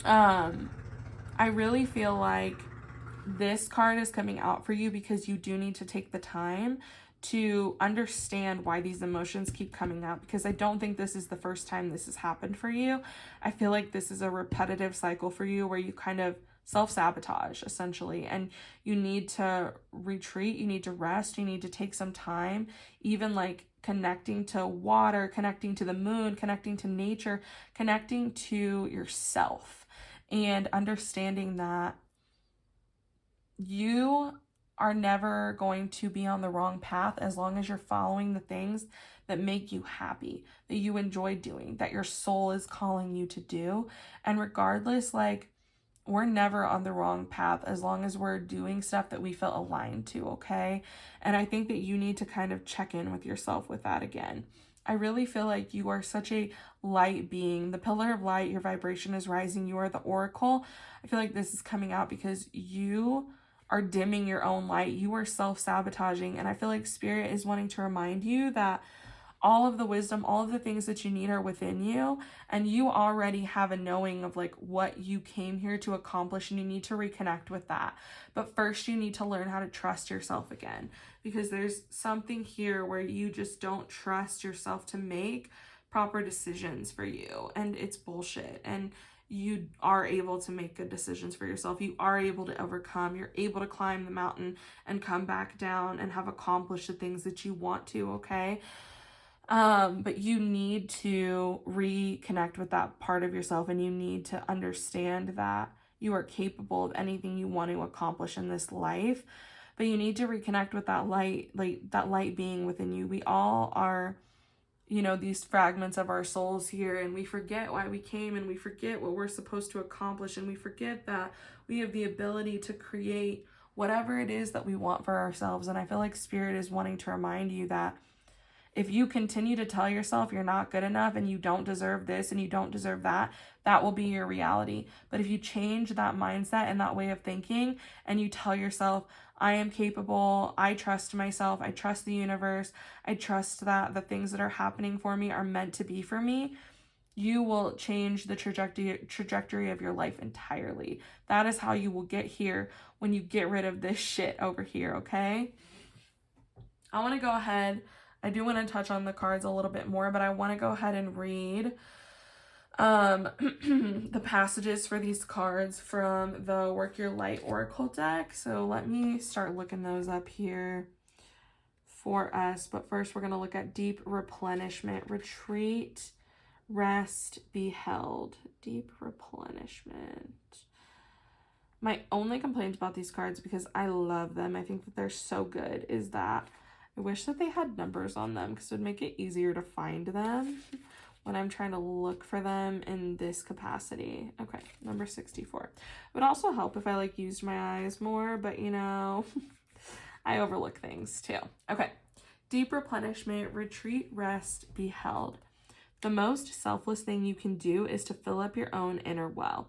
I really feel like this card is coming out for you because you do need to take the time to understand why these emotions keep coming up, because I don't think this is the first time this has happened for you. I feel like this is a repetitive cycle for you where you kind of self-sabotage essentially, and you need to retreat, you need to rest, you need to take some time, even like connecting to water, connecting to the moon, connecting to nature, connecting to yourself, and understanding that you are never going to be on the wrong path as long as you're following the things that make you happy, that you enjoy doing, that your soul is calling you to do. And regardless, like, we're never on the wrong path as long as we're doing stuff that we feel aligned to, okay? And I think that you need to kind of check in with yourself with that again. I really feel like you are such a light being, the pillar of light, your vibration is rising, you are the oracle. I feel like this is coming out because you are dimming your own light, you are self-sabotaging, and I feel like Spirit is wanting to remind you that all of the wisdom, all of the things that you need are within you, and you already have a knowing of like what you came here to accomplish, and you need to reconnect with that. But first you need to learn how to trust yourself again, because there's something here where you just don't trust yourself to make proper decisions for you, and it's bullshit. And you are able to make good decisions for yourself. You are able to overcome. You're able to climb the mountain and come back down and have accomplished the things that you want to, okay? But you need to reconnect with that part of yourself, and you need to understand that you are capable of anything you want to accomplish in this life. But you need to reconnect with that light, like that light being within you. We all are, you know, these fragments of our souls here, and we forget why we came, and we forget what we're supposed to accomplish, and we forget that we have the ability to create whatever it is that we want for ourselves. And I feel like Spirit is wanting to remind you that if you continue to tell yourself you're not good enough and you don't deserve this and you don't deserve that, that will be your reality. But if you change that mindset and that way of thinking, and you tell yourself, I am capable, I trust myself, I trust the universe, I trust that the things that are happening for me are meant to be for me, you will change the trajectory of your life entirely. That is how you will get here when you get rid of this shit over here, okay? I want to go ahead, I do want to touch on the cards a little bit more, but I want to go ahead and read The passages for these cards from the Work Your Light Oracle deck. So let me start looking those up here for us. But first, we're going to look at deep replenishment, retreat, rest, be held, deep replenishment. My only complaint about these cards, because I love them, I think that they're so good, is that I wish that they had numbers on them because it would make it easier to find them when I'm trying to look for them in this capacity. Okay, number 64. It would also help if I like used my eyes more, but you know, I overlook things too. Okay, deep replenishment, retreat, rest, be held. The most selfless thing you can do is to fill up your own inner well.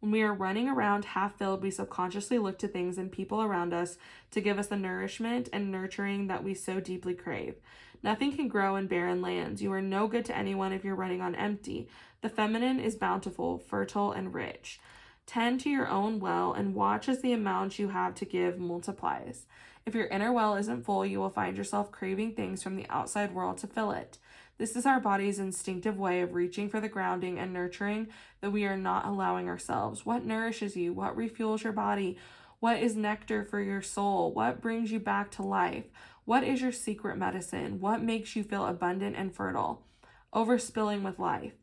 When we are running around half filled, we subconsciously look to things and people around us to give us the nourishment and nurturing that we so deeply crave. Nothing can grow in barren lands. You are no good to anyone if you're running on empty. The feminine is bountiful, fertile, and rich. Tend to your own well and watch as the amount you have to give multiplies. If your inner well isn't full, you will find yourself craving things from the outside world to fill it. This is our body's instinctive way of reaching for the grounding and nurturing that we are not allowing ourselves. What nourishes you? What refuels your body? What is nectar for your soul? What brings you back to life? What is your secret medicine? What makes you feel abundant and fertile? Overspilling with life.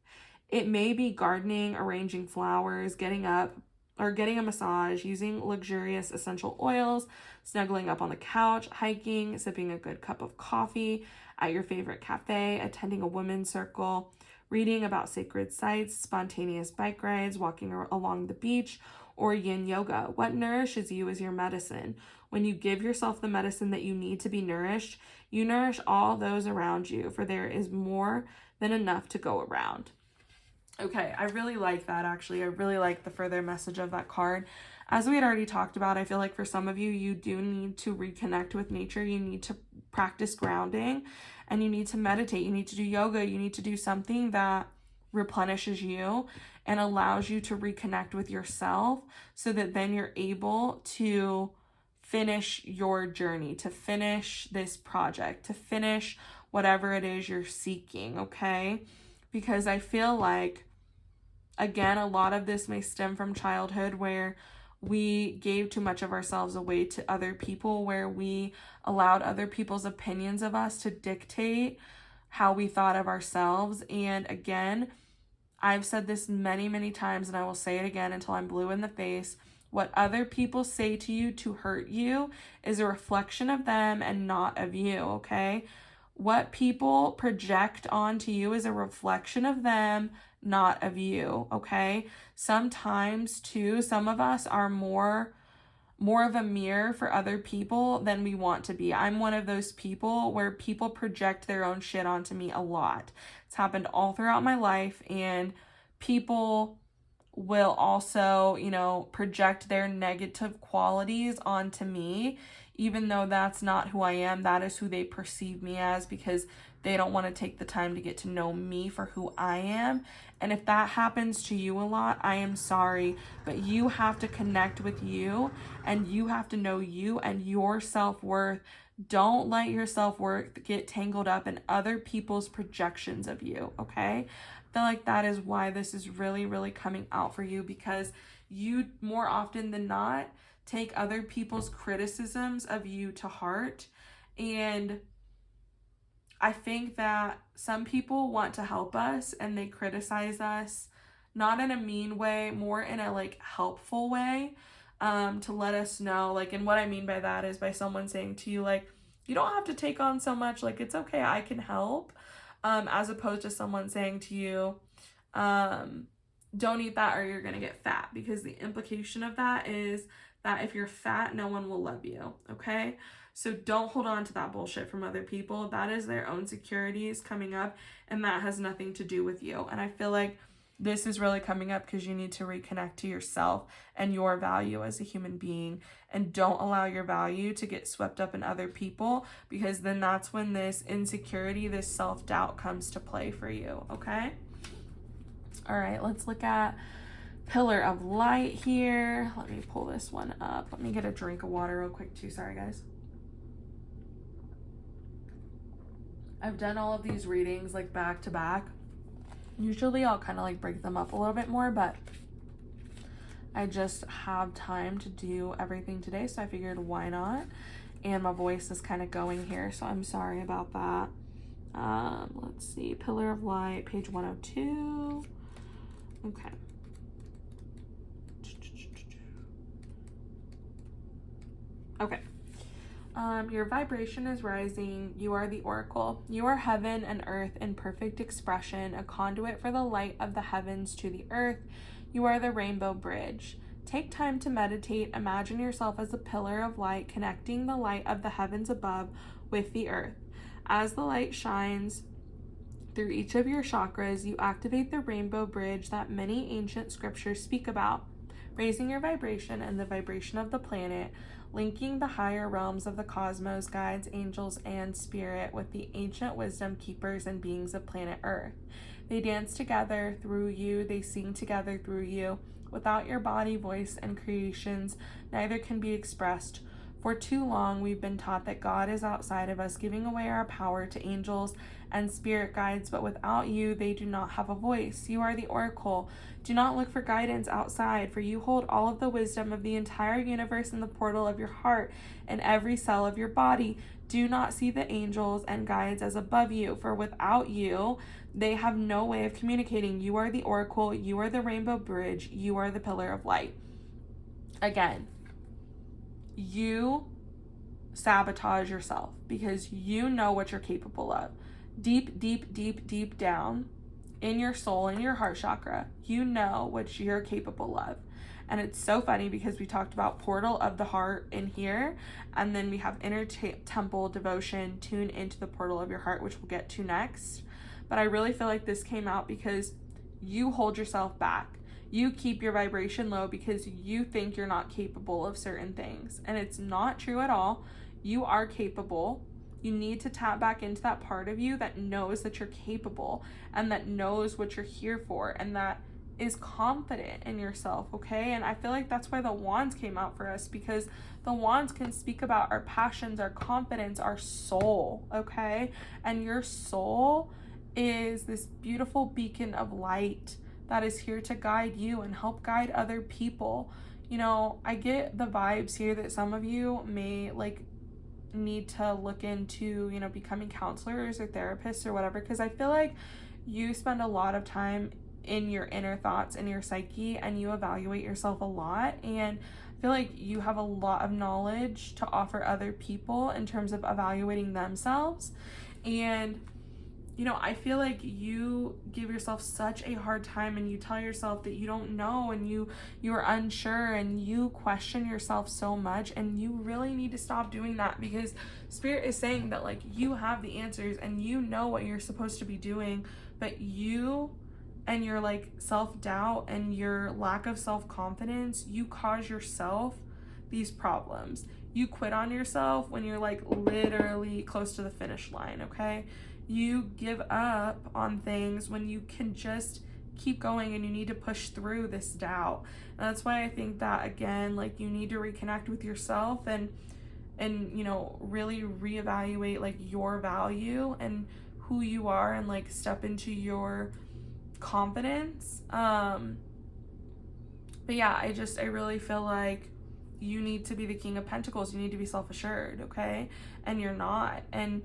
It may be gardening, arranging flowers, getting up, or getting a massage, using luxurious essential oils, snuggling up on the couch, hiking, sipping a good cup of coffee at your favorite cafe, attending a women's circle, reading about sacred sites, spontaneous bike rides, walking along the beach, or yin yoga. What nourishes you is your medicine. When you give yourself the medicine that you need to be nourished, you nourish all those around you, for there is more than enough to go around. Okay, I really like that actually. I really like the further message of that card. As we had already talked about, I feel like for some of you, you do need to reconnect with nature. You need to practice grounding and you need to meditate. You need to do yoga. You need to do something that replenishes you and allows you to reconnect with yourself so that then you're able to finish your journey, to finish this project, to finish whatever it is you're seeking, okay? Because I feel like, again, a lot of this may stem from childhood where we gave too much of ourselves away to other people, where we allowed other people's opinions of us to dictate how we thought of ourselves. And again, I've said this many, many times, and I will say it again until I'm blue in the face. What other people say to you to hurt you is a reflection of them and not of you, okay? What people project onto you is a reflection of them, not of you, okay? Sometimes, too, some of us are more of a mirror for other people than we want to be. I'm one of those people where people project their own shit onto me a lot. It's happened all throughout my life, and people will also, project their negative qualities onto me, even though that's not who I am. That is who they perceive me as, because they don't want to take the time to get to know me for who I am. And if that happens to you a lot, I am sorry, but you have to connect with you, and you have to know you and your self-worth. Don't let your self-worth get tangled up in other people's projections of you, okay? I feel like that is why this is really, really coming out for you, because you, more often than not, take other people's criticisms of you to heart. And I think that some people want to help us and they criticize us, not in a mean way, more in a helpful way, to let us know, and what I mean by that is by someone saying to you, you don't have to take on so much, it's okay, I can help, as opposed to someone saying to you, don't eat that or you're gonna get fat, because the implication of that is that if you're fat, no one will love you, okay? So don't hold on to that bullshit from other people. That is their own insecurities coming up, and that has nothing to do with you. And I feel like this is really coming up because you need to reconnect to yourself and your value as a human being, and don't allow your value to get swept up in other people, because then that's when this insecurity, this self-doubt comes to play for you, okay? All right, let's look at Pillar of Light here. Let me pull this one up. Let me get a drink of water real quick too. Sorry, guys. I've done all of these readings back to back, Usually I'll kind of like break them up a little bit more, but I just have time to do everything today, so I figured why not? And my voice is kind of going here, so I'm sorry about that. Let's see, Pillar of Light, page 102. Okay. Okay. Your vibration is rising. You are the oracle. You are heaven and earth in perfect expression, a conduit for the light of the heavens to the earth. You are the rainbow bridge. Take time to meditate. Imagine yourself as a pillar of light connecting the light of the heavens above with the earth. As the light shines through each of your chakras, you activate the rainbow bridge that many ancient scriptures speak about, raising your vibration and the vibration of the planet, linking the higher realms of the cosmos, guides, angels, and spirit with the ancient wisdom keepers and beings of planet Earth. They dance together through you, they sing together through you. Without your body, voice, and creations, neither can be expressed. For too long, we've been taught that God is outside of us, giving away our power to angels and spirit guides, but without you, they do not have a voice. You are the oracle. Do not look for guidance outside, for you hold all of the wisdom of the entire universe in the portal of your heart and every cell of your body. Do not see the angels and guides as above you, for without you, they have no way of communicating. You are the oracle. You are the rainbow bridge. You are the pillar of light. Again, you sabotage yourself because you know what you're capable of. Deep, deep, deep, deep down in your soul, in your heart chakra, you know what you're capable of. And it's so funny because we talked about portal of the heart in here, and then we have inner temple devotion, tune into the portal of your heart, which we'll get to next. But I really feel like this came out because you hold yourself back. You keep your vibration low because you think you're not capable of certain things. And it's not true at all. You are capable. You need to tap back into that part of you that knows that you're capable and that knows what you're here for and that is confident in yourself, okay? And I feel like that's why the wands came out for us, because the wands can speak about our passions, our confidence, our soul, okay? And your soul is this beautiful beacon of light that is here to guide you and help guide other people. You know, I get the vibes here that some of you may like need to look into, you know, becoming counselors or therapists or whatever, because I feel like you spend a lot of time in your inner thoughts and your psyche and you evaluate yourself a lot, and I feel like you have a lot of knowledge to offer other people in terms of evaluating themselves. And you know, I feel like you give yourself such a hard time and you tell yourself that you don't know and you're unsure and you question yourself so much, and you really need to stop doing that, because Spirit is saying that like you have the answers and you know what you're supposed to be doing, but you and your like self-doubt and your lack of self-confidence, you cause yourself these problems. You quit on yourself when you're like literally close to the finish line, okay? You give up on things when you can just keep going, and you need to push through this doubt. And that's why I think that, again, like you need to reconnect with yourself and you know, really reevaluate like your value and who you are, and like step into your confidence. But yeah, I really feel like you need to be the King of Pentacles. You need to be self-assured, okay? And you're not. And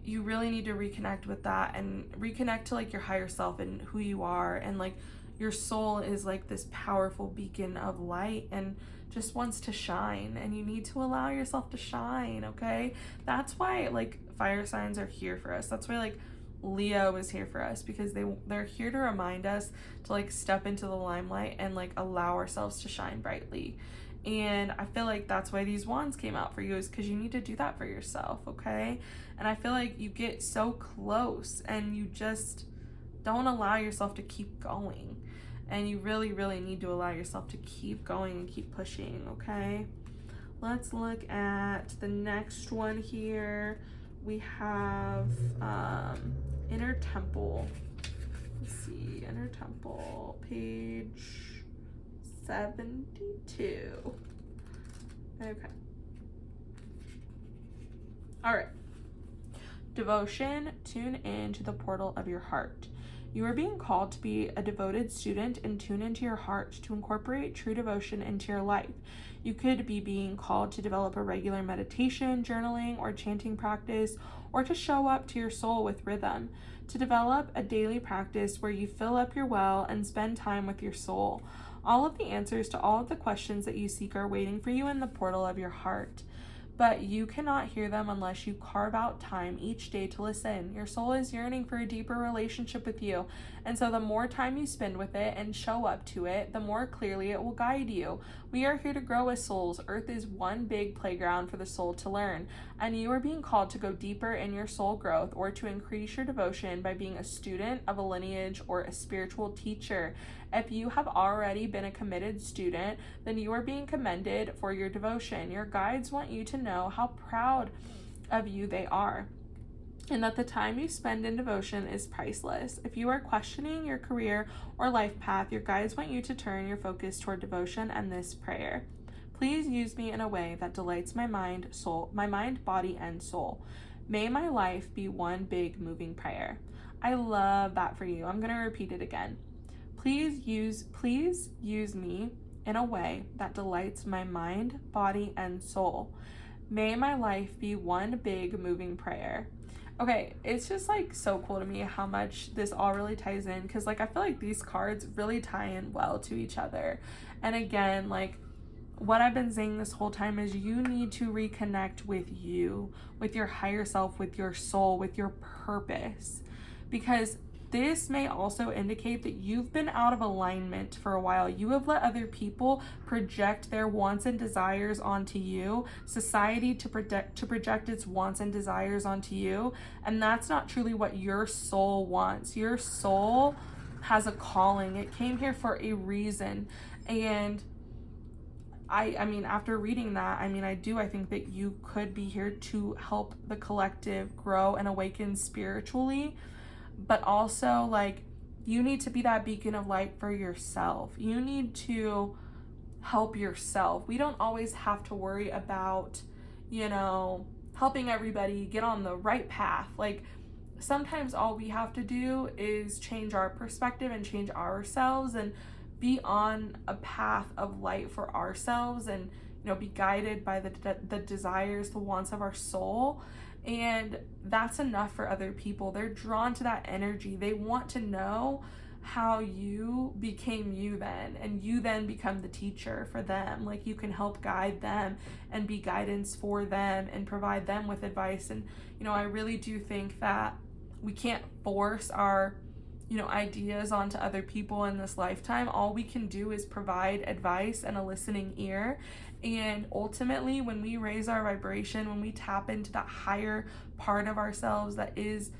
you really need to reconnect with that and reconnect to like your higher self and who you are. And like your soul is like this powerful beacon of light and just wants to shine, and you need to allow yourself to shine, okay? That's why like fire signs are here for us. That's why like Leo is here for us, because they're here to remind us to like step into the limelight and like allow ourselves to shine brightly. And I feel like that's why these wands came out for you, is because you need to do that for yourself, okay? And I feel like you get so close and you just don't allow yourself to keep going. And you really, really need to allow yourself to keep going and keep pushing, okay? Let's look at the next one here. We have Inner Temple. Let's see, Inner Temple, page 72. Okay. All right. Devotion, tune in to the portal of your heart. You are being called to be a devoted student and tune into your heart to incorporate true devotion into your life. You could be being called to develop a regular meditation, journaling, or chanting practice, or to show up to your soul with rhythm, to develop a daily practice where you fill up your well and spend time with your soul. All of the answers to all of the questions that you seek are waiting for you in the portal of your heart. But you cannot hear them unless you carve out time each day to listen. Your soul is yearning for a deeper relationship with you, and so the more time you spend with it and show up to it, the more clearly it will guide you. We are here to grow as souls. Earth is one big playground for the soul to learn, and you are being called to go deeper in your soul growth or to increase your devotion by being a student of a lineage or a spiritual teacher. If you have already been a committed student, then you are being commended for your devotion. Your guides want you to know how proud of you they are, and that the time you spend in devotion is priceless. If you are questioning your career or life path, your guides want you to turn your focus toward devotion and this prayer. Please use me in a way that delights my mind, body, and soul. May my life be one big moving prayer. I love that for you. I'm going to repeat it again. Please use me in a way that delights my mind, body, and soul. May my life be one big moving prayer. Okay, it's just like so cool to me how much this all really ties in, because like I feel like these cards really tie in well to each other. And again, like what I've been saying this whole time is you need to reconnect with you, with your higher self, with your soul, with your purpose, because this may also indicate that you've been out of alignment for a while. You have let other people project their wants and desires onto you, society to project its wants and desires onto you, and that's not truly what your soul wants. Your soul has a calling. It came here for a reason. And I mean, after reading that, I think that you could be here to help the collective grow and awaken spiritually. But also, like, you need to be that beacon of light for yourself. You need to help yourself. We don't always have to worry about, helping everybody get on the right path. Like, sometimes all we have to do is change our perspective and change ourselves and be on a path of light for ourselves and, be guided by the desires, the wants of our soul. And that's enough for other people. They're drawn to that energy. They want to know how you became you then, and you then become the teacher for them. Like, you can help guide them and be guidance for them and provide them with advice. And, I really do think that we can't force our, ideas onto other people in this lifetime. All we can do is provide advice and a listening ear. And ultimately, when we raise our vibration, when we tap into that higher part of ourselves that is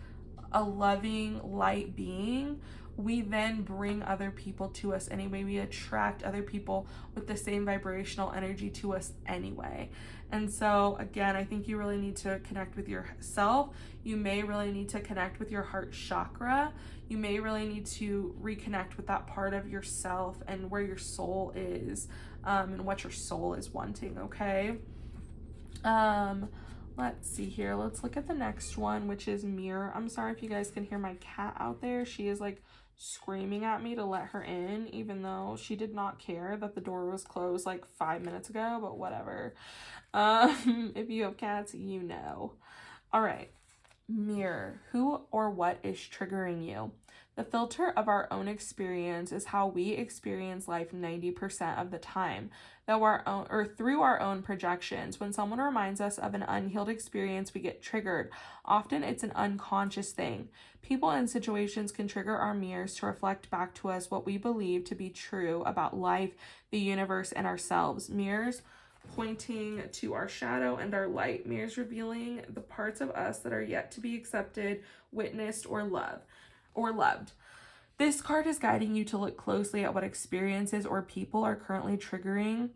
a loving light being, we then bring other people to us anyway. We attract other people with the same vibrational energy to us anyway. And so again, I think you really need to connect with yourself. You may really need to connect with your heart chakra. You may really need to reconnect with that part of yourself and where your soul is, and what your soul is wanting, okay? Let's see here. Let's look at the next one, which is mirror. I'm sorry if you guys can hear my cat out there. She is like screaming at me to let her in, even though she did not care that the door was closed like 5 minutes ago, but whatever. If you have cats, you know. All right. Mirror. Who or what is triggering you? The filter of our own experience is how we experience life 90% of the time, through our own projections. When someone reminds us of an unhealed experience, we get triggered. Often it's an unconscious thing. People and situations can trigger our mirrors to reflect back to us what we believe to be true about life, the universe, and ourselves. Mirrors pointing to our shadow and our light. Mirrors revealing the parts of us that are yet to be accepted, witnessed, or loved. This card is guiding you to look closely at what experiences or people are currently triggering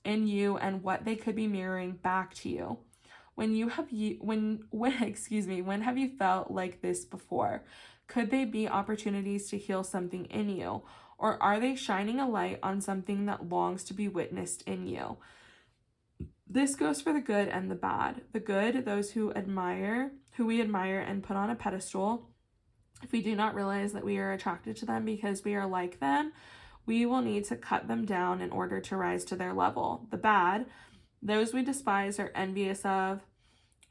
in you and what they could be mirroring back to you. When have you felt like this before? Could they be opportunities to heal something in you, or are they shining a light on something that longs to be witnessed in you? This goes for the good and the bad. The good, those who we admire and put on a pedestal, If we do not realize that we are attracted to them because we are like them, we will need to cut them down in order to rise to their level. The bad, those we despise, are envious of,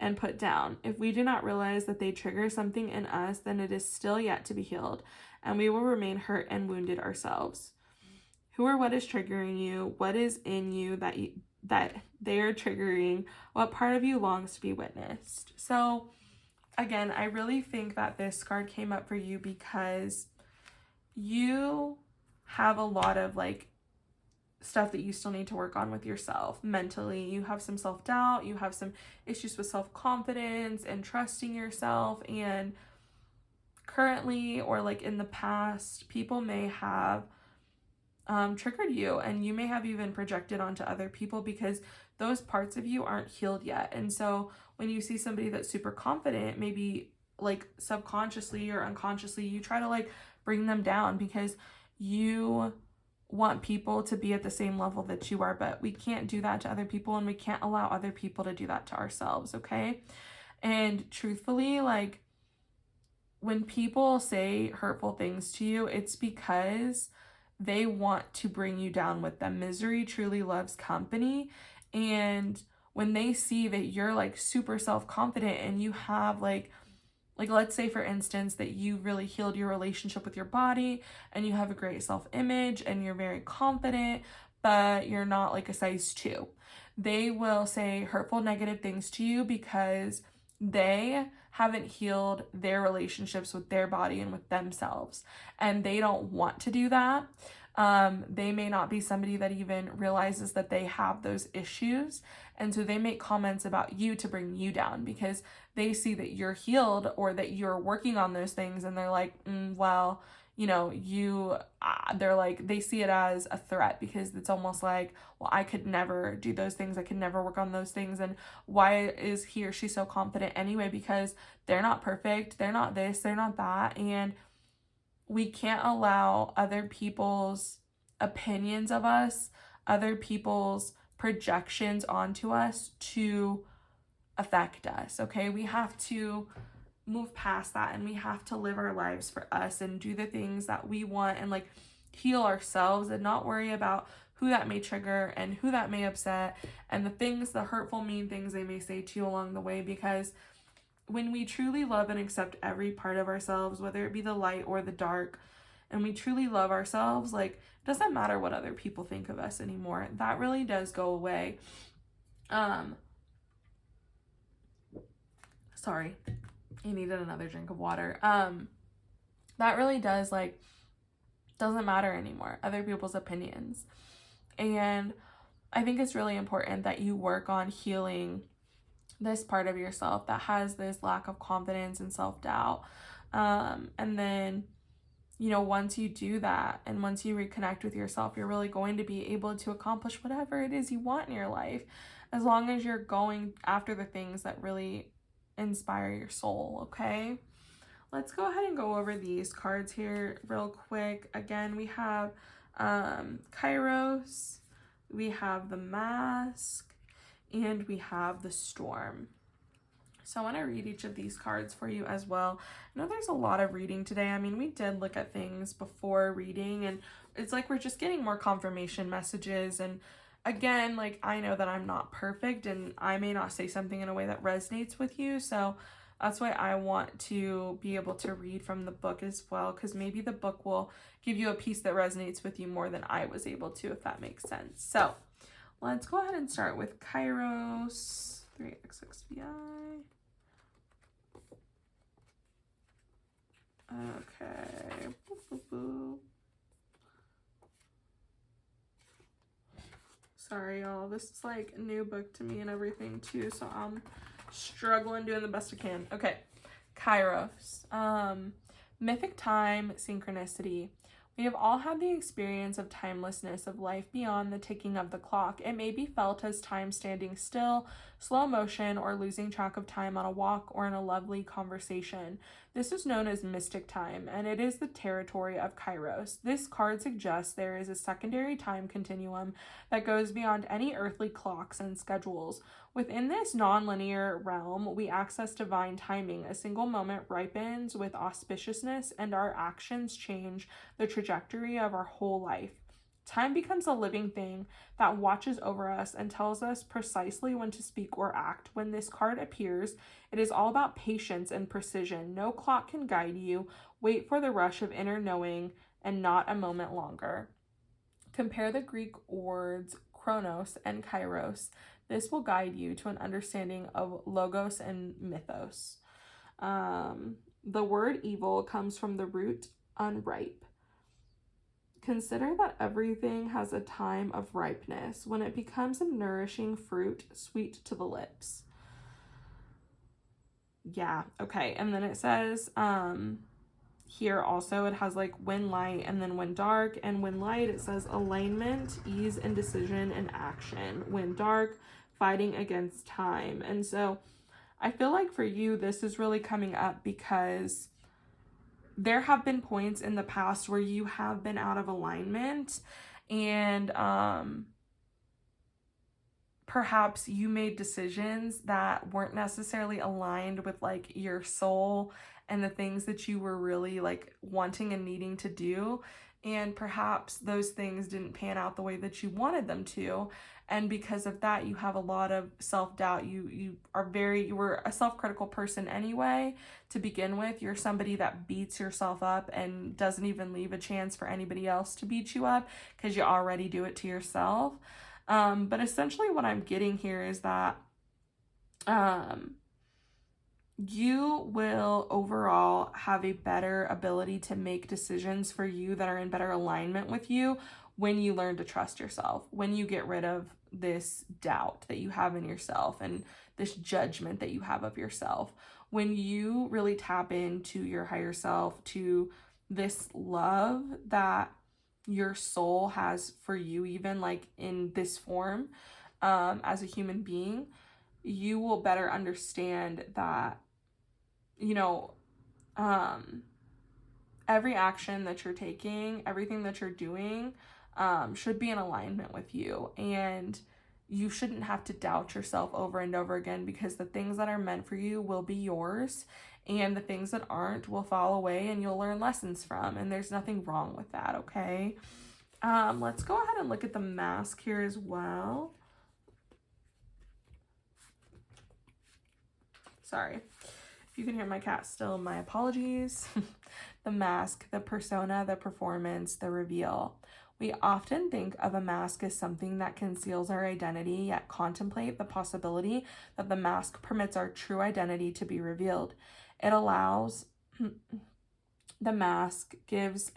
and put down. If we do not realize that they trigger something in us, then it is still yet to be healed, and we will remain hurt and wounded ourselves. Who or what is triggering you? What is in you that they are triggering? What part of you longs to be witnessed? So again, I really think that this card came up for you because you have a lot of like stuff that you still need to work on with yourself mentally. You have some self-doubt, you have some issues with self-confidence and trusting yourself, and currently or like in the past, people may have triggered you, and you may have even projected onto other people because those parts of you aren't healed yet. And so when you see somebody that's super confident, maybe like subconsciously or unconsciously, you try to like bring them down because you want people to be at the same level that you are, but we can't do that to other people, and we can't allow other people to do that to ourselves, okay? And truthfully, like when people say hurtful things to you, it's because they want to bring you down with them. Misery truly loves company. And when they see that you're like super self-confident and you have like let's say for instance that you really healed your relationship with your body and you have a great self-image and you're very confident, but you're not like a size 2. They will say hurtful, negative things to you because they haven't healed their relationships with their body and with themselves, and they don't want to do that. They may not be somebody that even realizes that they have those issues, and so they make comments about you to bring you down because they see that you're healed or that you're working on those things, and they're like, well, you know, they're like, they see it as a threat because it's almost like, well, I could never do those things. I could never work on those things. And why is he or she so confident anyway? Because they're not perfect. They're not this, they're not that. And we can't allow other people's opinions of us, other people's projections onto us to affect us, okay? We have to move past that, and we have to live our lives for us and do the things that we want and like heal ourselves and not worry about who that may trigger and who that may upset and the hurtful, mean things they may say to you along the way. Because when we truly love and accept every part of ourselves, whether it be the light or the dark, and we truly love ourselves, like it doesn't matter what other people think of us anymore. That really does go away. Sorry, I needed another drink of water. That really does doesn't matter anymore, other people's opinions. And I think it's really important that you work on healing this part of yourself that has this lack of confidence and self-doubt. And then, you know, once you do that and once you reconnect with yourself, you're really going to be able to accomplish whatever it is you want in your life, as long as you're going after the things that really inspire your soul, okay? Let's go ahead and go over these cards here real quick. Again, we have Kairos, we have the Mask, and we have the Storm. So I want to read each of these cards for you as well. I know there's a lot of reading today. I mean, we did look at things before reading, and it's like we're just getting more confirmation messages. And again, like I know that I'm not perfect and I may not say something in a way that resonates with you. So that's why I want to be able to read from the book as well, because maybe the book will give you a piece that resonates with you more than I was able to, if that makes sense. So let's go ahead and start with Kairos, 3XXVI. Okay. Boop, boop, boop. Sorry, y'all. This is like a new book to me and everything too, so I'm struggling doing the best I can. Okay. Kairos. Mythic time, synchronicity. We have all had the experience of timelessness, of life beyond the ticking of the clock. It may be felt as time standing still, slow motion, or losing track of time on a walk or in a lovely conversation. This is known as mystic time, and it is the territory of Kairos. This card suggests there is a secondary time continuum that goes beyond any earthly clocks and schedules. Within this nonlinear realm, we access divine timing. A single moment ripens with auspiciousness, and our actions change the trajectory of our whole life. Time becomes a living thing that watches over us and tells us precisely when to speak or act. When this card appears, it is all about patience and precision. No clock can guide you. Wait for the rush of inner knowing and not a moment longer. Compare the Greek words chronos and kairos. This will guide you to an understanding of logos and mythos. The word evil comes from the root unripe. Consider that everything has a time of ripeness when it becomes a nourishing fruit, sweet to the lips. Yeah, okay. And then it says, here also it has like when light and then when dark. And when light, it says alignment, ease, indecision, and action. When dark, fighting against time. And so I feel like for you, this is really coming up because there have been points in the past where you have been out of alignment, and perhaps you made decisions that weren't necessarily aligned with like your soul and the things that you were really like wanting and needing to do. And perhaps those things didn't pan out the way that you wanted them to. And because of that, you have a lot of self-doubt. You were a self-critical person anyway to begin with. You're somebody that beats yourself up and doesn't even leave a chance for anybody else to beat you up because you already do it to yourself. But essentially what I'm getting here is that you will overall have a better ability to make decisions for you that are in better alignment with you when you learn to trust yourself, when you get rid of this doubt that you have in yourself and this judgment that you have of yourself, when you really tap into your higher self, to this love that your soul has for you, even like in this form, as a human being, you will better understand that, every action that you're taking, everything that you're doing, should be in alignment with you. And you shouldn't have to doubt yourself over and over again, because the things that are meant for you will be yours, and the things that aren't will fall away and you'll learn lessons from. And there's nothing wrong with that, okay? Let's go ahead and look at the mask here as well. Sorry. If you can hear my cat still, my apologies. The mask, the persona, the performance, the reveal. We often think of a mask as something that conceals our identity, yet contemplate the possibility that the mask permits our true identity to be revealed. The mask gives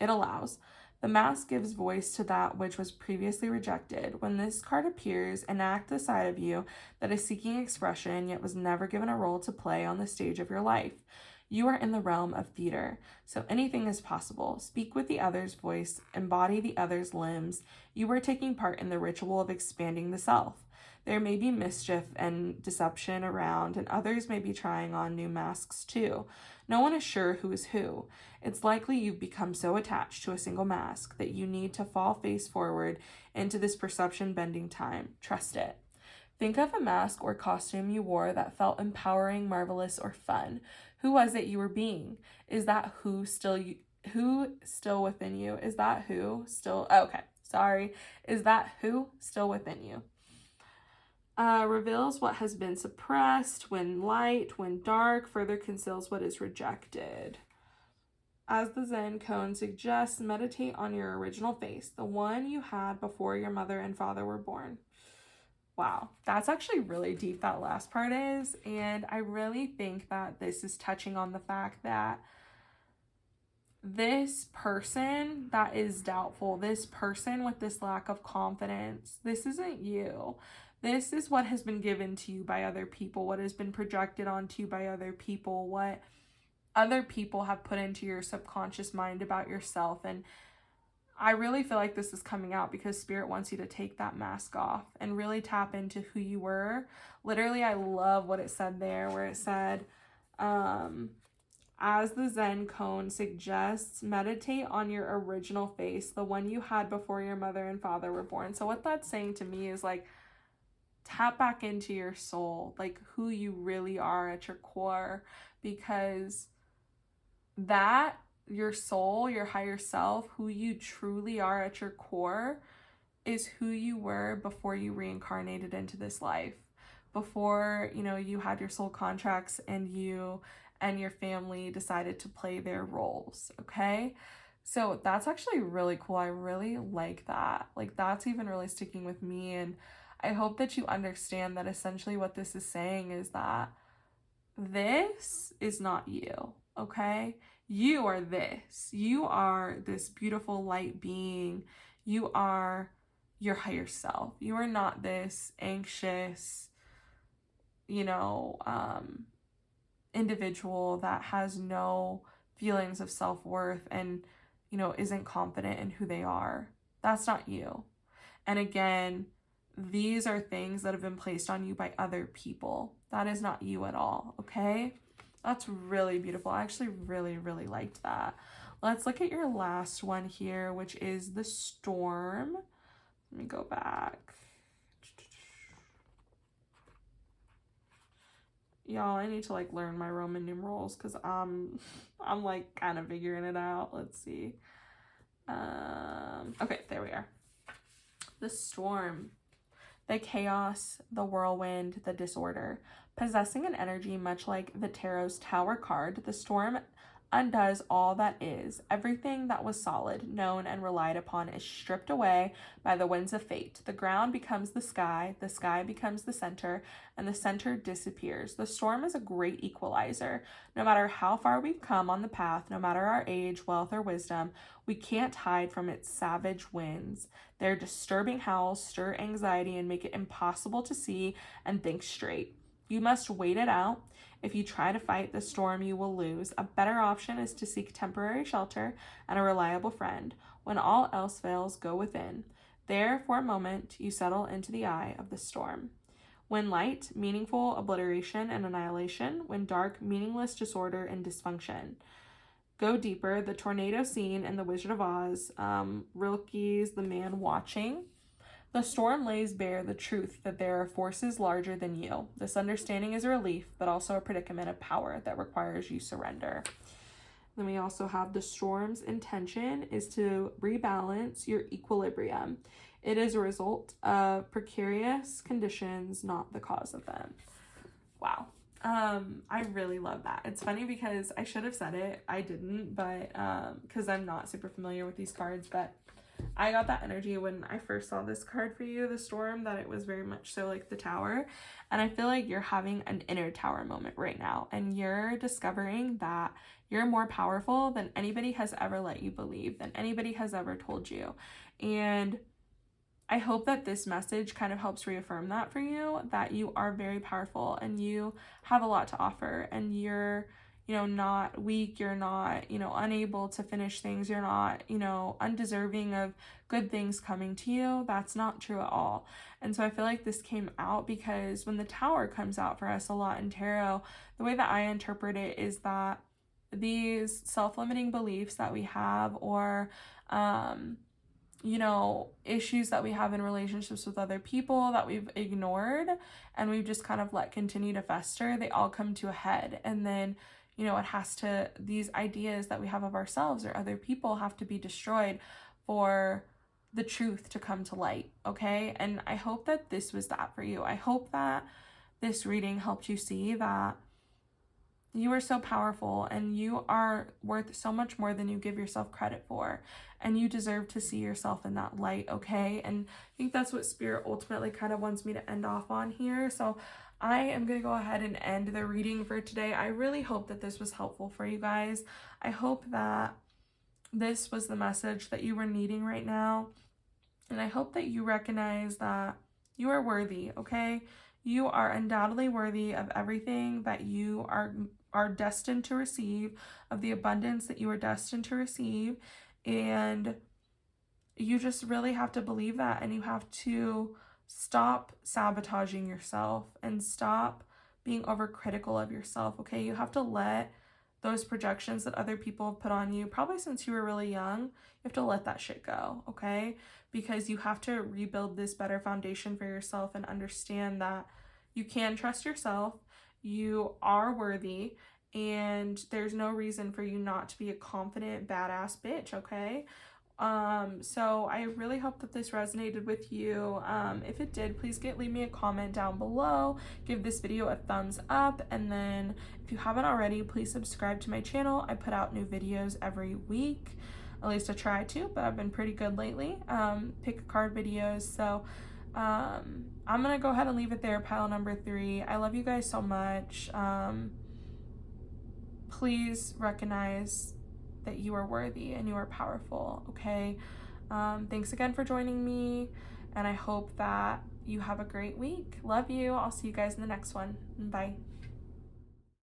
voice to that which was previously rejected. When this card appears, enact the side of you that is seeking expression, yet was never given a role to play on the stage of your life. You are in the realm of theater, so anything is possible. Speak with the other's voice, embody the other's limbs. You are taking part in the ritual of expanding the self. There may be mischief and deception around, and others may be trying on new masks too. No one is sure who is who. It's likely you've become so attached to a single mask that you need to fall face forward into this perception-bending time. Trust it. Think of a mask or costume you wore that felt empowering, marvelous, or fun. Who was it you were being? Is that who still within you? Is that who still... Okay, sorry. Is that who still within you? Reveals what has been suppressed. When light, when dark, further conceals what is rejected. As the Zen koan suggests, meditate on your original face, the one you had before your mother and father were born. Wow, that's actually really deep, that last part is. And I really think that this is touching on the fact that this person that is doubtful, this person with this lack of confidence, this isn't you. This is what has been given to you by other people, what has been projected onto you by other people, what other people have put into your subconscious mind about yourself. And I really feel like this is coming out because Spirit wants you to take that mask off and really tap into who you were. Literally, I love what it said there, where it said, as the Zen koan suggests, meditate on your original face, the one you had before your mother and father were born. So what that's saying to me is like, tap back into your soul, like who you really are at your core, because that, your soul, your higher self, who you truly are at your core, is who you were before you reincarnated into this life. Before, you had your soul contracts and you and your family decided to play their roles, okay? So that's actually really cool. I really like that. Like, that's even really sticking with me. And I hope that you understand that essentially what this is saying is that this is not you, okay? You are this. You are this beautiful light being. You are your higher self. You are not this anxious, individual that has no feelings of self-worth and, isn't confident in who they are. That's not you. And again, these are things that have been placed on you by other people. That is not you at all, okay? That's really beautiful. I actually really, really liked that. Let's look at your last one here, which is the storm. Let me go back. Y'all, I need to like learn my Roman numerals because I'm like kind of figuring it out. Let's see. Okay, there we are. The storm, the chaos, the whirlwind, the disorder. Possessing an energy much like the tarot's Tower card, the storm undoes all that is. Everything that was solid, known, and relied upon is stripped away by the winds of fate. The ground becomes the sky becomes the center, and the center disappears. The storm is a great equalizer. No matter how far we've come on the path, no matter our age, wealth, or wisdom, we can't hide from its savage winds. Their disturbing howls stir anxiety and make it impossible to see and think straight. You must wait it out. If you try to fight the storm, you will lose. A better option is to seek temporary shelter and a reliable friend. When all else fails, go within. There, for a moment, you settle into the eye of the storm. When light, meaningful obliteration and annihilation. When dark, meaningless disorder and dysfunction. Go deeper. The tornado scene in The Wizard of Oz. Rilke's The Man Watching. The storm lays bare the truth that there are forces larger than you. This understanding is a relief, but also a predicament of power that requires you surrender. Then we also have the storm's intention is to rebalance your equilibrium. It is a result of precarious conditions, not the cause of them. Wow. I really love that. It's funny because I should have said it. I didn't, but because I'm not super familiar with these cards, but I got that energy when I first saw this card for you, the storm, that it was very much so like the Tower. And I feel like you're having an inner Tower moment right now. And you're discovering that you're more powerful than anybody has ever let you believe, than anybody has ever told you. And I hope that this message kind of helps reaffirm that for you, that you are very powerful and you have a lot to offer, and you're not weak, you're not, unable to finish things, you're not, undeserving of good things coming to you. That's not true at all. And so I feel like this came out because when the Tower comes out for us a lot in tarot, the way that I interpret it is that these self-limiting beliefs that we have, or, issues that we have in relationships with other people that we've ignored and we've just kind of let continue to fester, they all come to a head. And then these ideas that we have of ourselves or other people have to be destroyed for the truth to come to light, okay? And I hope that this was that for you. I hope that this reading helped you see that you are so powerful and you are worth so much more than you give yourself credit for. And you deserve to see yourself in that light, okay? And I think that's what Spirit ultimately kind of wants me to end off on here. So I am going to go ahead and end the reading for today. I really hope that this was helpful for you guys. I hope that this was the message that you were needing right now. And I hope that you recognize that you are worthy, okay? You are undoubtedly worthy of everything that you are destined to receive, of the abundance that you are destined to receive. And you just really have to believe that, and you have to stop sabotaging yourself and stop being overcritical of yourself, okay? You have to let those projections that other people have put on you, probably since you were really young, you have to let that shit go, okay? Because you have to rebuild this better foundation for yourself and understand that you can trust yourself, you are worthy, and there's no reason for you not to be a confident, badass bitch, okay? So I really hope that this resonated with you. If it did, please leave me a comment down below, give this video a thumbs up, and then if you haven't already, please subscribe to my channel. I put out new videos every week, at least I try to, but I've been pretty good lately. Pick a card videos. So I'm gonna go ahead and leave it there, pile number 3. I love you guys so much. Please recognize that you are worthy and you are powerful, okay? Thanks again for joining me, and I hope that you have a great week. Love you. I'll see you guys in the next one. Bye.